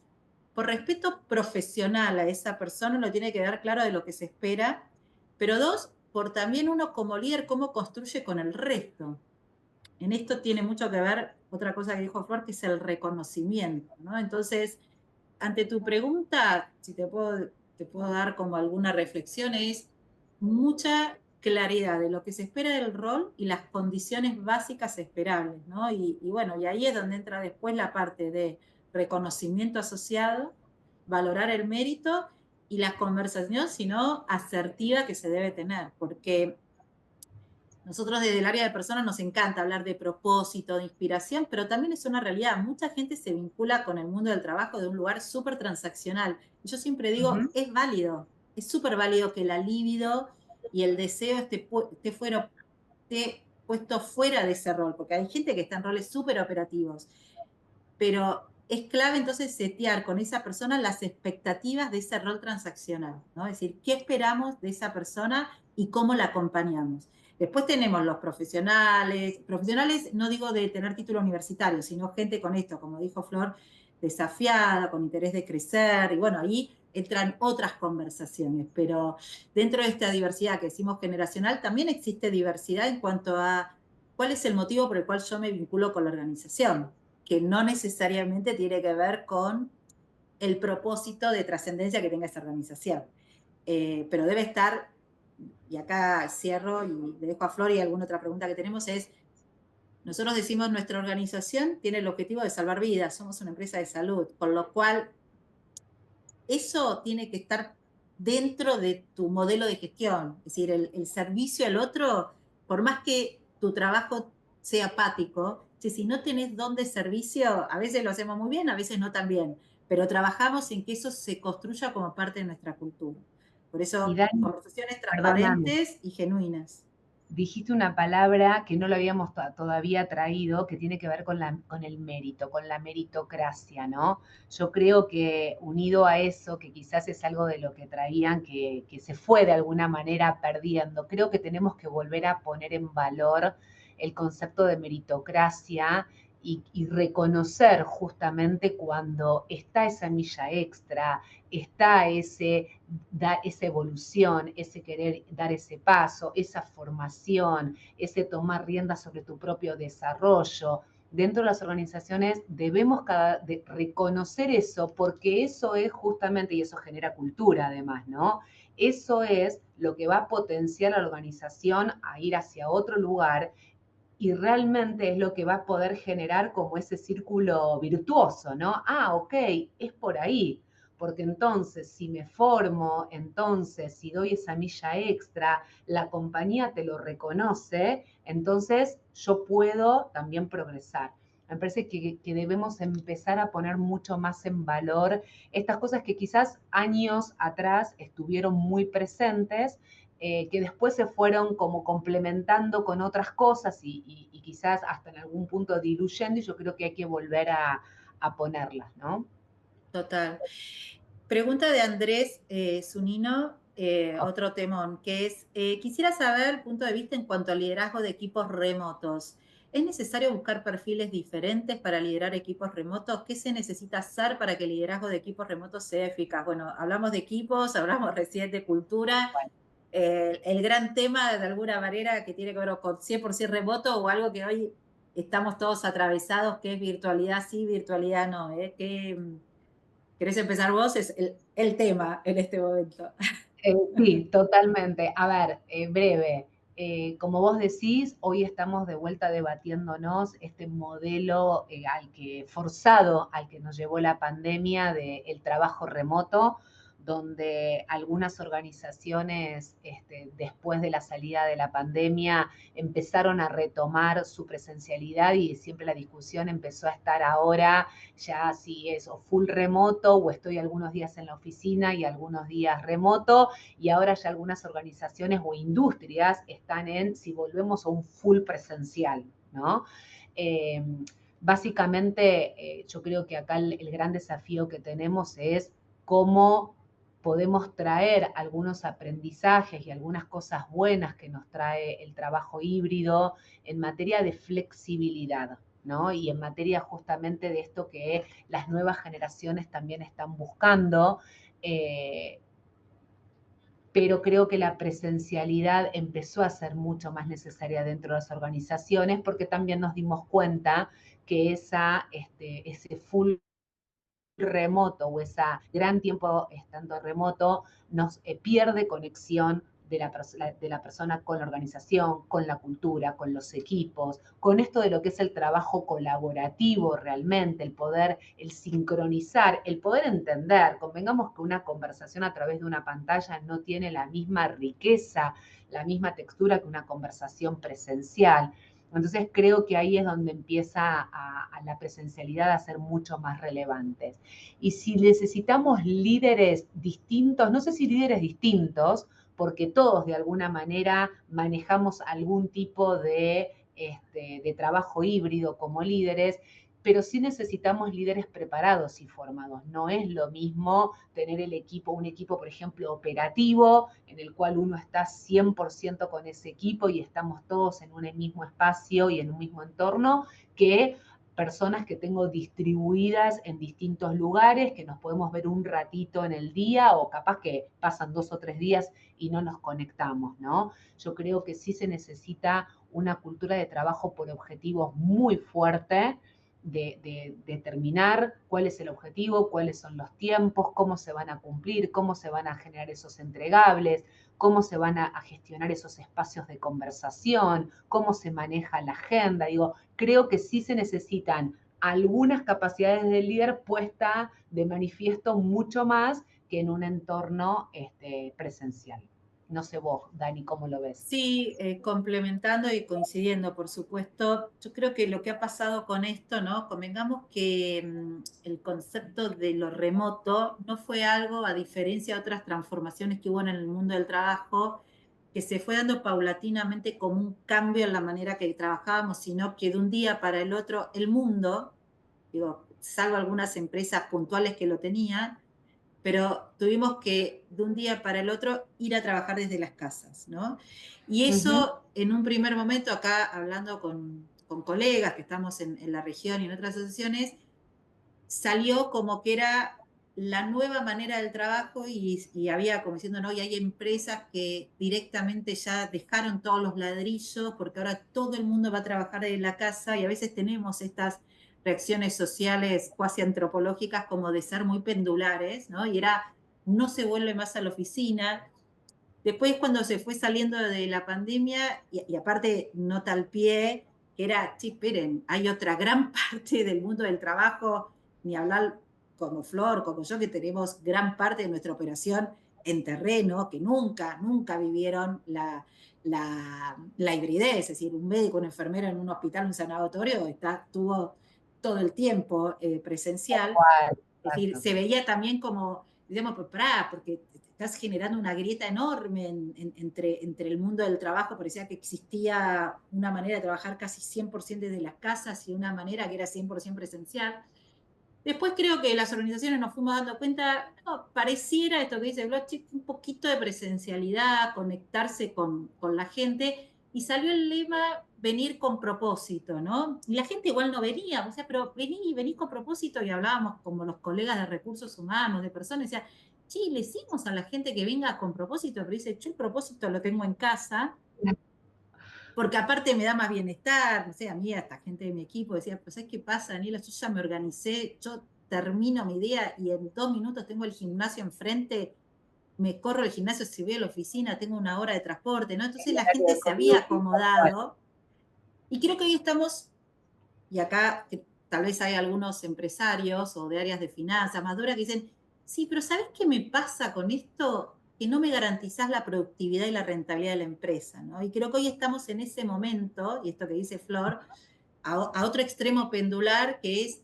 por respeto profesional a esa persona, uno tiene que dar claro de lo que se espera, pero dos, por también uno como líder, cómo construye con el resto. En esto tiene mucho que ver otra cosa que dijo Flor, que es el reconocimiento, ¿no? Entonces, ante tu pregunta, si te puedo dar como alguna reflexión, es mucha claridad de lo que se espera del rol y las condiciones básicas esperables, ¿no? Y bueno, y ahí es donde entra después la parte de reconocimiento asociado, valorar el mérito y la conversación, sino asertiva que se debe tener, porque nosotros desde el área de personas nos encanta hablar de propósito, de inspiración, pero también es una realidad. Mucha gente se vincula con el mundo del trabajo de un lugar súper transaccional. Yo siempre digo, Ujú. es válido, es súper válido que la libido y el deseo esté puesto fuera de ese rol, porque hay gente que está en roles súper operativos, pero es clave entonces setear con esa persona las expectativas de ese rol transaccional, ¿no? Es decir, ¿qué esperamos de esa persona y cómo la acompañamos? Después tenemos los profesionales, profesionales no digo de tener título universitario, sino gente con esto, como dijo Flor, desafiada, con interés de crecer, y bueno, ahí entran otras conversaciones, pero dentro de esta diversidad que decimos generacional, también existe diversidad en cuanto a cuál es el motivo por el cual yo me vinculo con la organización, que no necesariamente tiene que ver con el propósito de trascendencia que tenga esa organización. Pero debe estar, y acá cierro y le dejo a Flor y alguna otra pregunta que tenemos es, nosotros decimos nuestra organización tiene el objetivo de salvar vidas, somos una empresa de salud, con lo cual eso tiene que estar dentro de tu modelo de gestión, es decir, el servicio al otro, por más que tu trabajo sea apático, si no tenés don de servicio, a veces lo hacemos muy bien, a veces no tan bien, pero trabajamos en que eso se construya como parte de nuestra cultura. Por Y eso, Dani, conversaciones perdóname, transparentes y genuinas. dijiste una palabra que no lo habíamos todavía traído, que tiene que ver con el mérito, con la meritocracia, ¿no? Yo creo que unido a eso, que quizás es algo de lo que traían, que se fue de alguna manera perdiendo, creo que tenemos que volver a poner en valor el concepto de meritocracia y reconocer justamente cuando está esa milla extra, está esa evolución, ese querer dar ese paso, esa formación, ese tomar riendas sobre tu propio desarrollo. Dentro de las organizaciones debemos reconocer eso porque eso es justamente, y eso genera cultura además, ¿no? Eso es lo que va a potenciar a la organización a ir hacia otro lugar y realmente es lo que va a poder generar como ese círculo virtuoso, ¿no? Ah, ok, es por ahí, porque entonces si me formo, entonces si doy esa milla extra, la compañía te lo reconoce, entonces yo puedo también progresar. Me parece que debemos empezar a poner mucho más en valor estas cosas que quizás años atrás estuvieron muy presentes, que después se fueron como complementando con otras cosas y quizás hasta en algún punto diluyendo, y yo creo que hay que volver a ponerlas, ¿no? Total. Pregunta de Andrés Zunino. otro temón, que es, quisiera saber punto de vista en cuanto al liderazgo de equipos remotos. ¿Es necesario buscar perfiles diferentes para liderar equipos remotos? ¿Qué se necesita hacer para que el liderazgo de equipos remotos sea eficaz? Bueno, hablamos de equipos, hablamos recién de cultura. El gran tema, de alguna manera, que tiene que ver con 100% remoto o algo que hoy estamos todos atravesados, que es virtualidad sí, virtualidad no. ¿Querés empezar vos? Es el tema en este momento. Sí, totalmente. A ver, breve. Como vos decís, hoy estamos de vuelta debatiéndonos este modelo forzado al que nos llevó la pandemia del trabajo remoto, donde algunas organizaciones, después de la salida de la pandemia, empezaron a retomar su presencialidad y siempre la discusión empezó a estar ahora ya si es o full remoto o estoy algunos días en la oficina y algunos días remoto, y ahora ya algunas organizaciones o industrias están en si volvemos a un full presencial, ¿no? Eh, Básicamente, yo creo que acá el gran desafío que tenemos es cómo podemos traer algunos aprendizajes y algunas cosas buenas que nos trae el trabajo híbrido en materia de flexibilidad, ¿no? Y en materia justamente de esto que las nuevas generaciones también están buscando, pero creo que la presencialidad empezó a ser mucho más necesaria dentro de las organizaciones porque también nos dimos cuenta que ese full remoto o ese gran tiempo estando remoto nos pierde conexión de la persona con la organización, con la cultura, con los equipos, con esto de lo que es el trabajo colaborativo realmente, el sincronizar, el poder entender. Convengamos que una conversación a través de una pantalla no tiene la misma riqueza, la misma textura que una conversación presencial. Entonces creo que ahí es donde empieza a la presencialidad a ser mucho más relevante. Y si necesitamos líderes distintos, no sé si líderes distintos, porque todos de alguna manera manejamos algún tipo de trabajo híbrido como líderes, pero sí necesitamos líderes preparados y formados. No es lo mismo tener un equipo, por ejemplo, operativo, en el cual uno está 100% con ese equipo y estamos todos en un mismo espacio y en un mismo entorno, que personas que tengo distribuidas en distintos lugares, que nos podemos ver un ratito en el día o capaz que pasan 2 o 3 días y no nos conectamos, ¿no? Yo creo que sí se necesita una cultura de trabajo por objetivos muy fuerte, de determinar cuál es el objetivo, cuáles son los tiempos, cómo se van a cumplir, cómo se van a generar esos entregables, cómo se van a gestionar esos espacios de conversación, cómo se maneja la agenda. Digo, creo que sí se necesitan algunas capacidades del líder puesta de manifiesto mucho más que en un entorno presencial. No sé vos, Dani, ¿cómo lo ves? Sí, complementando y coincidiendo, por supuesto. Yo creo que lo que ha pasado con esto, ¿no? Convengamos que el concepto de lo remoto no fue algo, a diferencia de otras transformaciones que hubo en el mundo del trabajo, que se fue dando paulatinamente como un cambio en la manera que trabajábamos, sino que de un día para el otro el mundo, digo, salvo algunas empresas puntuales que lo tenían, pero tuvimos que de un día para el otro ir a trabajar desde las casas, ¿no? Y Ujú. eso en un primer momento, acá hablando con colegas que estamos en la región y en otras asociaciones, salió como que era la nueva manera del trabajo y había como diciendo, no, y hay empresas que directamente ya dejaron todos los ladrillos porque ahora todo el mundo va a trabajar desde la casa y a veces tenemos estas reacciones sociales cuasi antropológicas como de ser muy pendulares, ¿no? Y era, no se vuelve más a la oficina. Después cuando se fue saliendo de la pandemia, y aparte nota al pie, que era, sí, esperen, hay otra gran parte del mundo del trabajo, ni hablar como Flor, como yo, que tenemos gran parte de nuestra operación en terreno, que nunca vivieron la hibridez, es decir, un médico, un enfermero en un hospital, un sanatorio, tuvo todo el tiempo presencial. Es decir, se veía también como, digamos, pues pará, porque estás generando una grieta enorme entre el mundo del trabajo. Parecía que existía una manera de trabajar casi 100% desde las casas y una manera que era 100% presencial. Después creo que las organizaciones nos fuimos dando cuenta, no, pareciera esto que dice Blockchain, un poquito de presencialidad, conectarse con la gente, y salió el lema venir con propósito, ¿no? Y la gente igual no venía, o sea, pero vení con propósito, y hablábamos como los colegas de recursos humanos, de personas, decía, sí, le decimos a la gente que venga con propósito, pero dice, yo el propósito lo tengo en casa, porque aparte me da más bienestar, no sé, a mí, a esta gente de mi equipo decía, pues ¿sabes qué pasa, Daniela? Yo ya me organicé, yo termino mi día y en 2 minutos tengo el gimnasio enfrente, me corro el gimnasio si voy a la oficina, tengo 1 hora de transporte, ¿no? Entonces El la área gente de se había commute, tal cual. acomodado y creo que hoy estamos, y acá tal vez hay algunos empresarios o de áreas de finanzas más duras que dicen, sí, pero ¿sabes qué me pasa con esto? Que no me garantizás la productividad y la rentabilidad de la empresa, ¿no? Y creo que hoy estamos en ese momento, y esto que dice Flor, a otro extremo pendular, que es,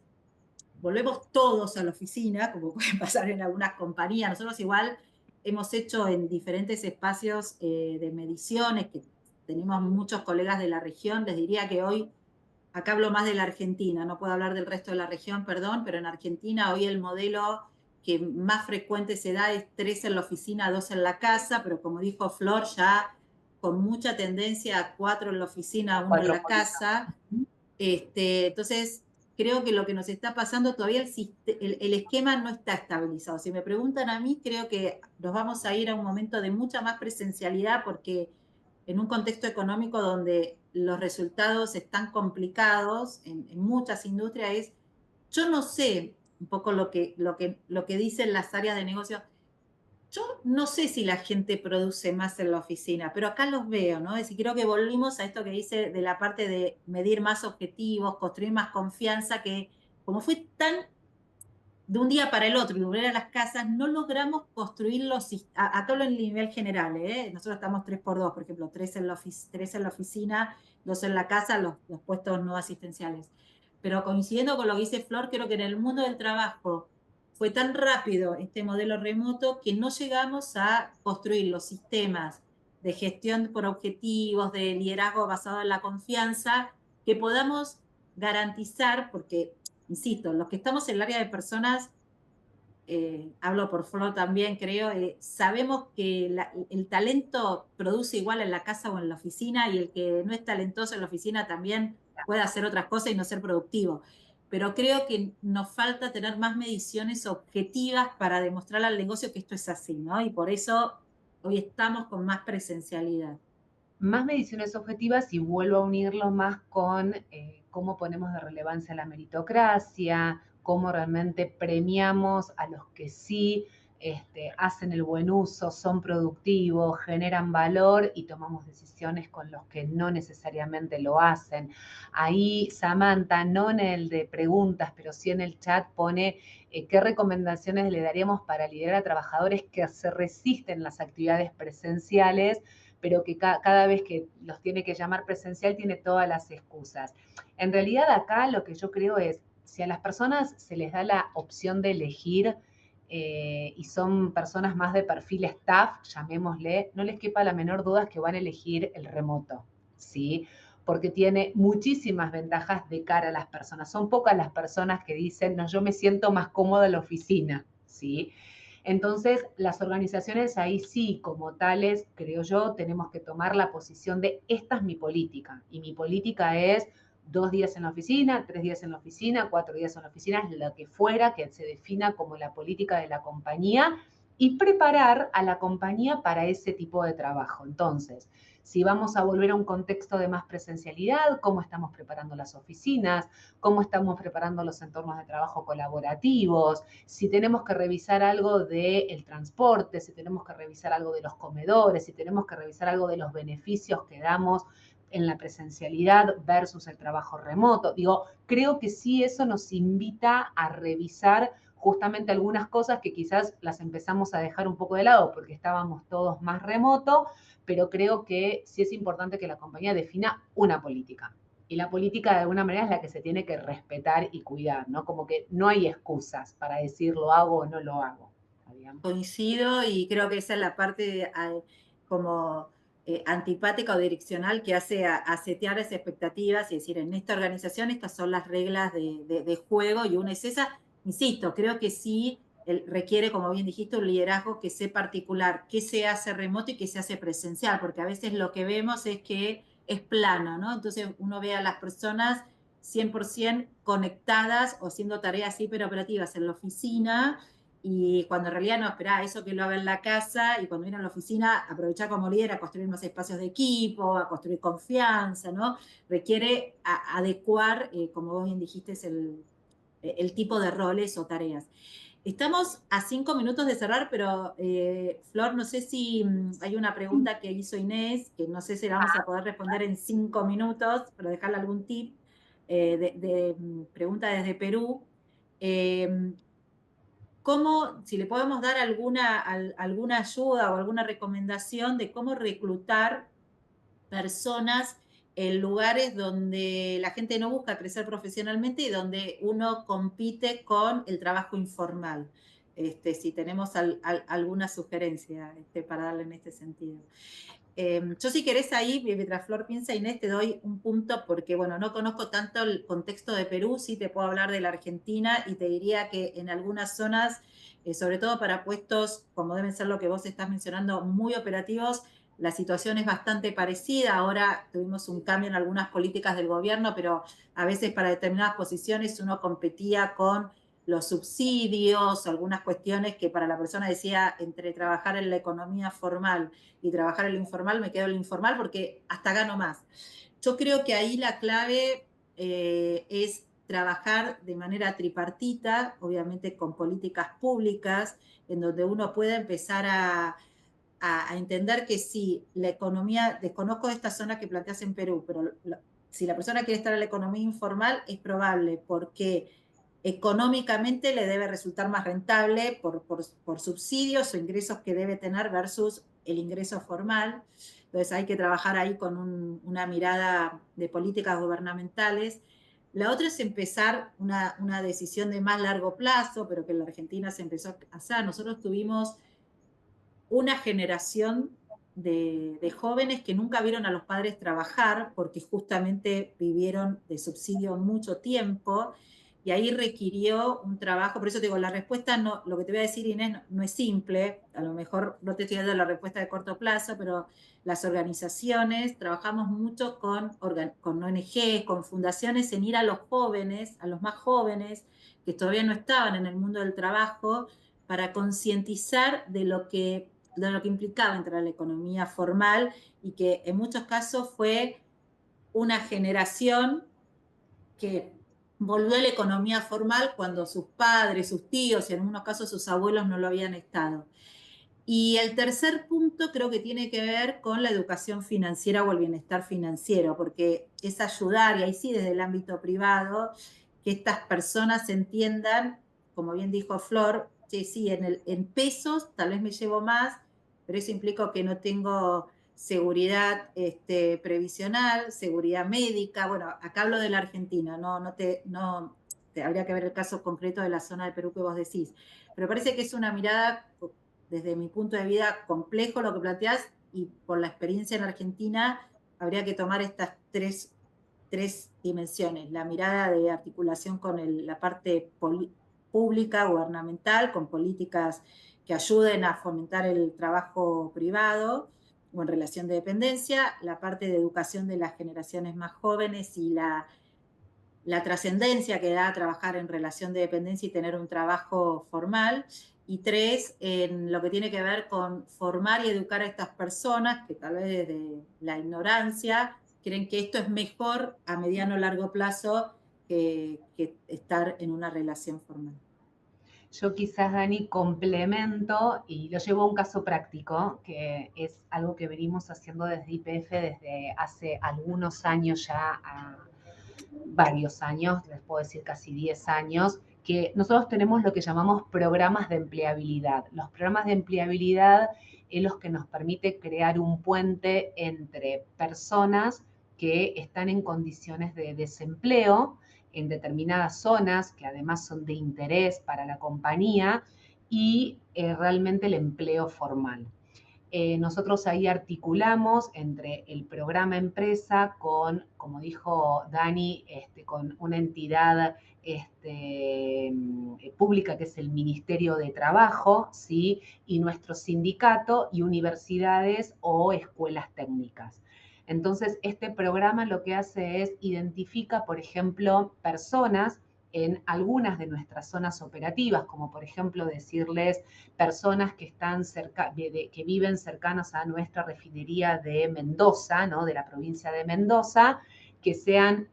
volvemos todos a la oficina, como puede pasar en algunas compañías. Nosotros igual hemos hecho en diferentes espacios de mediciones, que tenemos muchos colegas de la región, les diría que hoy, acá hablo más de la Argentina, no puedo hablar del resto de la región, perdón, pero en Argentina hoy el modelo que más frecuente se da es 3 en la oficina, 2 en la casa, pero como dijo Flor, ya con mucha tendencia a 4 en la oficina, 1 en Cuatro la por casa. Entonces, creo que lo que nos está pasando todavía, el esquema no está estabilizado. Si me preguntan a mí, creo que nos vamos a ir a un momento de mucha más presencialidad porque en un contexto económico donde los resultados están complicados en muchas industrias, yo no sé un poco lo que dicen las áreas de negocio. Yo no sé si la gente produce más en la oficina, pero acá los veo, ¿no? Es decir, creo que volvimos a esto que dice de la parte de medir más objetivos, construir más confianza, que como fue tan de un día para el otro y volver a las casas, no logramos construir acá hablo en nivel general, ¿eh? Nosotros estamos 3x2, por ejemplo, 3 en la oficina, 2 en la casa, los puestos no asistenciales. Pero coincidiendo con lo que dice Flor, creo que en el mundo del trabajo fue tan rápido este modelo remoto que no llegamos a construir los sistemas de gestión por objetivos, de liderazgo basado en la confianza, que podamos garantizar, porque insisto, los que estamos en el área de personas, hablo por Flor también, creo, sabemos que el talento produce igual en la casa o en la oficina, y el que no es talentoso en la oficina también puede hacer otras cosas y no ser productivo. Pero creo que nos falta tener más mediciones objetivas para demostrar al negocio que esto es así, ¿no? Y por eso hoy estamos con más presencialidad. Más mediciones objetivas, y vuelvo a unirlo más con cómo ponemos de relevancia la meritocracia, cómo realmente premiamos a los que sí hacen el buen uso, son productivos, generan valor, y tomamos decisiones con los que no necesariamente lo hacen. Ahí Samantha, no en el de preguntas, pero sí en el chat, pone qué recomendaciones le daríamos para liderar a trabajadores que se resisten a las actividades presenciales, pero que cada vez que los tiene que llamar presencial tiene todas las excusas. En realidad acá lo que yo creo es, si a las personas se les da la opción de elegir y son personas más de perfil staff, llamémosle, no les quepa la menor duda que van a elegir el remoto, ¿sí? Porque tiene muchísimas ventajas de cara a las personas. Son pocas las personas que dicen, no, yo me siento más cómoda en la oficina, ¿sí? Entonces, las organizaciones ahí sí, como tales, creo yo, tenemos que tomar la posición de esta es mi política. Y mi política es 2 días en la oficina, 3 días en la oficina, 4 días en la oficina, lo que fuera que se defina como la política de la compañía, y preparar a la compañía para ese tipo de trabajo. Entonces, si vamos a volver a un contexto de más presencialidad, cómo estamos preparando las oficinas, cómo estamos preparando los entornos de trabajo colaborativos, si tenemos que revisar algo del transporte, si tenemos que revisar algo de los comedores, si tenemos que revisar algo de los beneficios que damos en la presencialidad versus el trabajo remoto. Digo, creo que sí eso nos invita a revisar justamente algunas cosas que quizás las empezamos a dejar un poco de lado porque estábamos todos más remoto, pero creo que sí es importante que la compañía defina una política. Y la política de alguna manera es la que se tiene que respetar y cuidar, ¿no? Como que no hay excusas para decir lo hago o no lo hago. Coincido, y creo que esa es la parte como antipática o direccional que hace a setear esas expectativas y decir, en esta organización estas son las reglas de juego, y una es esa. insisto, creo que sí requiere, como bien dijiste, un liderazgo que sea particular, que se hace remoto y que se hace presencial, porque a veces lo que vemos es que es plano, ¿no? Entonces uno ve a las personas 100% conectadas o haciendo tareas hiperoperativas en la oficina, y cuando en realidad no, espera, eso que lo haga en la casa, y cuando viene a la oficina, aprovechar como líder a construir más espacios de equipo, a construir confianza, ¿no? Requiere adecuar, como vos bien dijiste, el tipo de roles o tareas. Estamos a 5 minutos de cerrar, pero Flor, no sé si hay una pregunta que hizo Inés, que no sé si la vamos a poder responder en 5 minutos, pero dejarle algún tip pregunta desde Perú. ¿Cómo, si le podemos dar alguna ayuda o alguna recomendación de cómo reclutar personas en lugares donde la gente no busca crecer profesionalmente y donde uno compite con el trabajo informal? Si tenemos alguna sugerencia para darle en este sentido. Yo si querés ahí, mientras Flor piensa, Inés, te doy un punto porque, bueno, no conozco tanto el contexto de Perú, sí te puedo hablar de la Argentina y te diría que en algunas zonas, sobre todo para puestos, como deben ser lo que vos estás mencionando, muy operativos, la situación es bastante parecida. Ahora tuvimos un cambio en algunas políticas del gobierno, pero a veces para determinadas posiciones uno competía con los subsidios, algunas cuestiones que para la persona decía, entre trabajar en la economía formal y trabajar en lo informal, me quedo en lo informal porque hasta gano más. Yo creo que ahí la clave es trabajar de manera tripartita, obviamente con políticas públicas, en donde uno pueda empezar a entender que si la economía, desconozco esta zona que planteas en Perú, pero si la persona quiere estar en la economía informal, es probable porque económicamente le debe resultar más rentable por subsidios o ingresos que debe tener versus el ingreso formal. Entonces hay que trabajar ahí con una mirada de políticas gubernamentales. La otra es empezar una decisión de más largo plazo, pero que en la Argentina se empezó a hacer. Nosotros tuvimos una generación de jóvenes que nunca vieron a los padres trabajar porque justamente vivieron de subsidio mucho tiempo, y ahí requirió un trabajo. Por eso te digo, la respuesta no, lo que te voy a decir, Inés, no es simple, a lo mejor no te estoy dando la respuesta de corto plazo, pero las organizaciones trabajamos mucho con ONGs, con fundaciones, en ir a los jóvenes, a los más jóvenes que todavía no estaban en el mundo del trabajo, para concientizar de lo que implicaba entrar a la economía formal, y que en muchos casos fue una generación que volvió a la economía formal cuando sus padres, sus tíos y en algunos casos sus abuelos no lo habían estado. Y el tercer punto creo que tiene que ver con la educación financiera o el bienestar financiero, porque es ayudar, y ahí sí desde el ámbito privado, que estas personas entiendan, como bien dijo Flor, que sí, en pesos tal vez me llevo más, pero eso implica que no tengo seguridad previsional, seguridad médica. Bueno, acá hablo de la Argentina, habría que ver el caso concreto de la zona de Perú que vos decís. Pero parece que es una mirada, desde mi punto de vista, complejo lo que planteás, y por la experiencia en Argentina habría que tomar estas tres dimensiones: la mirada de articulación con la parte pública, gubernamental, con políticas que ayuden a fomentar el trabajo privado o en relación de dependencia, la parte de educación de las generaciones más jóvenes y la trascendencia que da trabajar en relación de dependencia y tener un trabajo formal. Y tres, en lo que tiene que ver con formar y educar a estas personas que tal vez desde la ignorancia creen que esto es mejor a mediano o largo plazo que estar en una relación formal. Yo quizás, Dani, complemento y lo llevo a un caso práctico, que es algo que venimos haciendo desde YPF desde hace algunos años ya, varios años, les puedo decir casi 10 años, que nosotros tenemos lo que llamamos programas de empleabilidad. Los programas de empleabilidad es los que nos permite crear un puente entre personas que están en condiciones de desempleo en determinadas zonas, que además son de interés para la compañía, y realmente el empleo formal. Nosotros ahí articulamos entre el programa empresa con, como dijo Dani, con una entidad pública que es el Ministerio de Trabajo, ¿sí? Y nuestro sindicato y universidades o escuelas técnicas. Entonces, este programa lo que hace es identifica, por ejemplo, personas en algunas de nuestras zonas operativas, como por ejemplo decirles personas que están que viven cercanas a nuestra refinería de Mendoza, ¿no? De la provincia de Mendoza, que sean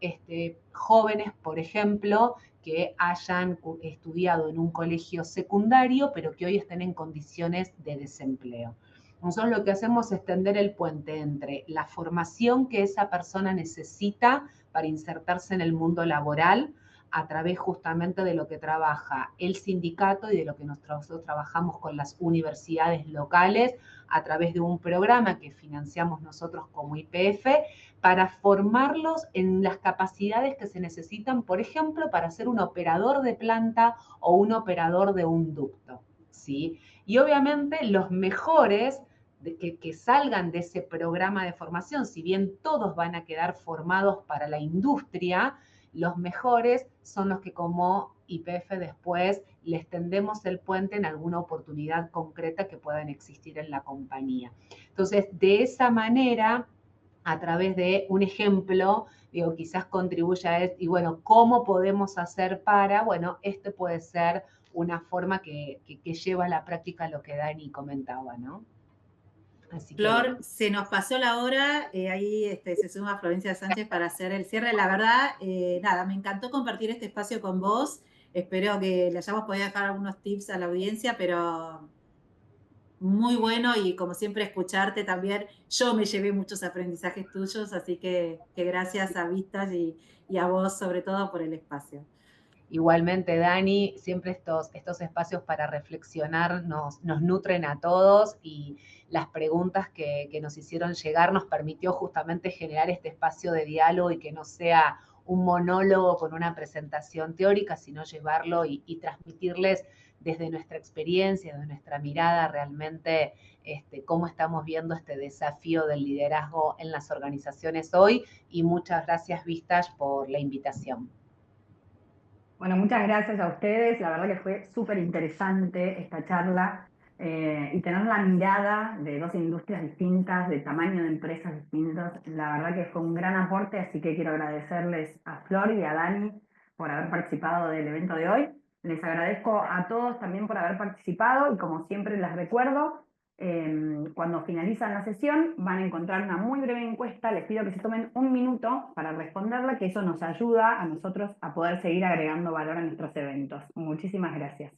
jóvenes, por ejemplo, que hayan estudiado en un colegio secundario, pero que hoy estén en condiciones de desempleo. Nosotros lo que hacemos es tender el puente entre la formación que esa persona necesita para insertarse en el mundo laboral, a través justamente de lo que trabaja el sindicato y de lo que nosotros trabajamos con las universidades locales a través de un programa que financiamos nosotros como YPF para formarlos en las capacidades que se necesitan, por ejemplo, para ser un operador de planta o un operador de un ducto, ¿sí? Y obviamente los mejores que salgan de ese programa de formación, si bien todos van a quedar formados para la industria, los mejores son los que como YPF después les tendemos el puente en alguna oportunidad concreta que puedan existir en la compañía. Entonces, de esa manera, a través de un ejemplo, digo, quizás contribuya a esto, y bueno, ¿cómo podemos hacer para? Bueno, puede ser una forma que lleva a la práctica lo que Dani comentaba, ¿no? Así que Flor, bueno. se nos pasó la hora, ahí se suma Florencia Sánchez para hacer el cierre. La verdad, nada, me encantó compartir este espacio con vos. Espero que le hayamos podido dejar algunos tips a la audiencia, pero muy bueno y como siempre escucharte también. Yo me llevé muchos aprendizajes tuyos, así que gracias a Vistas y a vos sobre todo por el espacio. Igualmente, Dani, siempre estos espacios para reflexionar nos nutren a todos y las preguntas que nos hicieron llegar nos permitió justamente generar este espacio de diálogo y que no sea un monólogo con una presentación teórica, sino llevarlo y transmitirles desde nuestra experiencia, desde nuestra mirada realmente cómo estamos viendo este desafío del liderazgo en las organizaciones hoy. Y muchas gracias, Vistas, por la invitación. Bueno, muchas gracias a ustedes. La verdad que fue súper interesante esta charla y tener la mirada de dos industrias distintas, de tamaño de empresas distintos. La verdad que fue un gran aporte, así que quiero agradecerles a Flor y a Dani por haber participado del evento de hoy. Les agradezco a todos también por haber participado y como siempre les recuerdo, cuando finalizan la sesión van a encontrar una muy breve encuesta. Les pido que se tomen un minuto para responderla, que eso nos ayuda a nosotros a poder seguir agregando valor a nuestros eventos. Muchísimas gracias.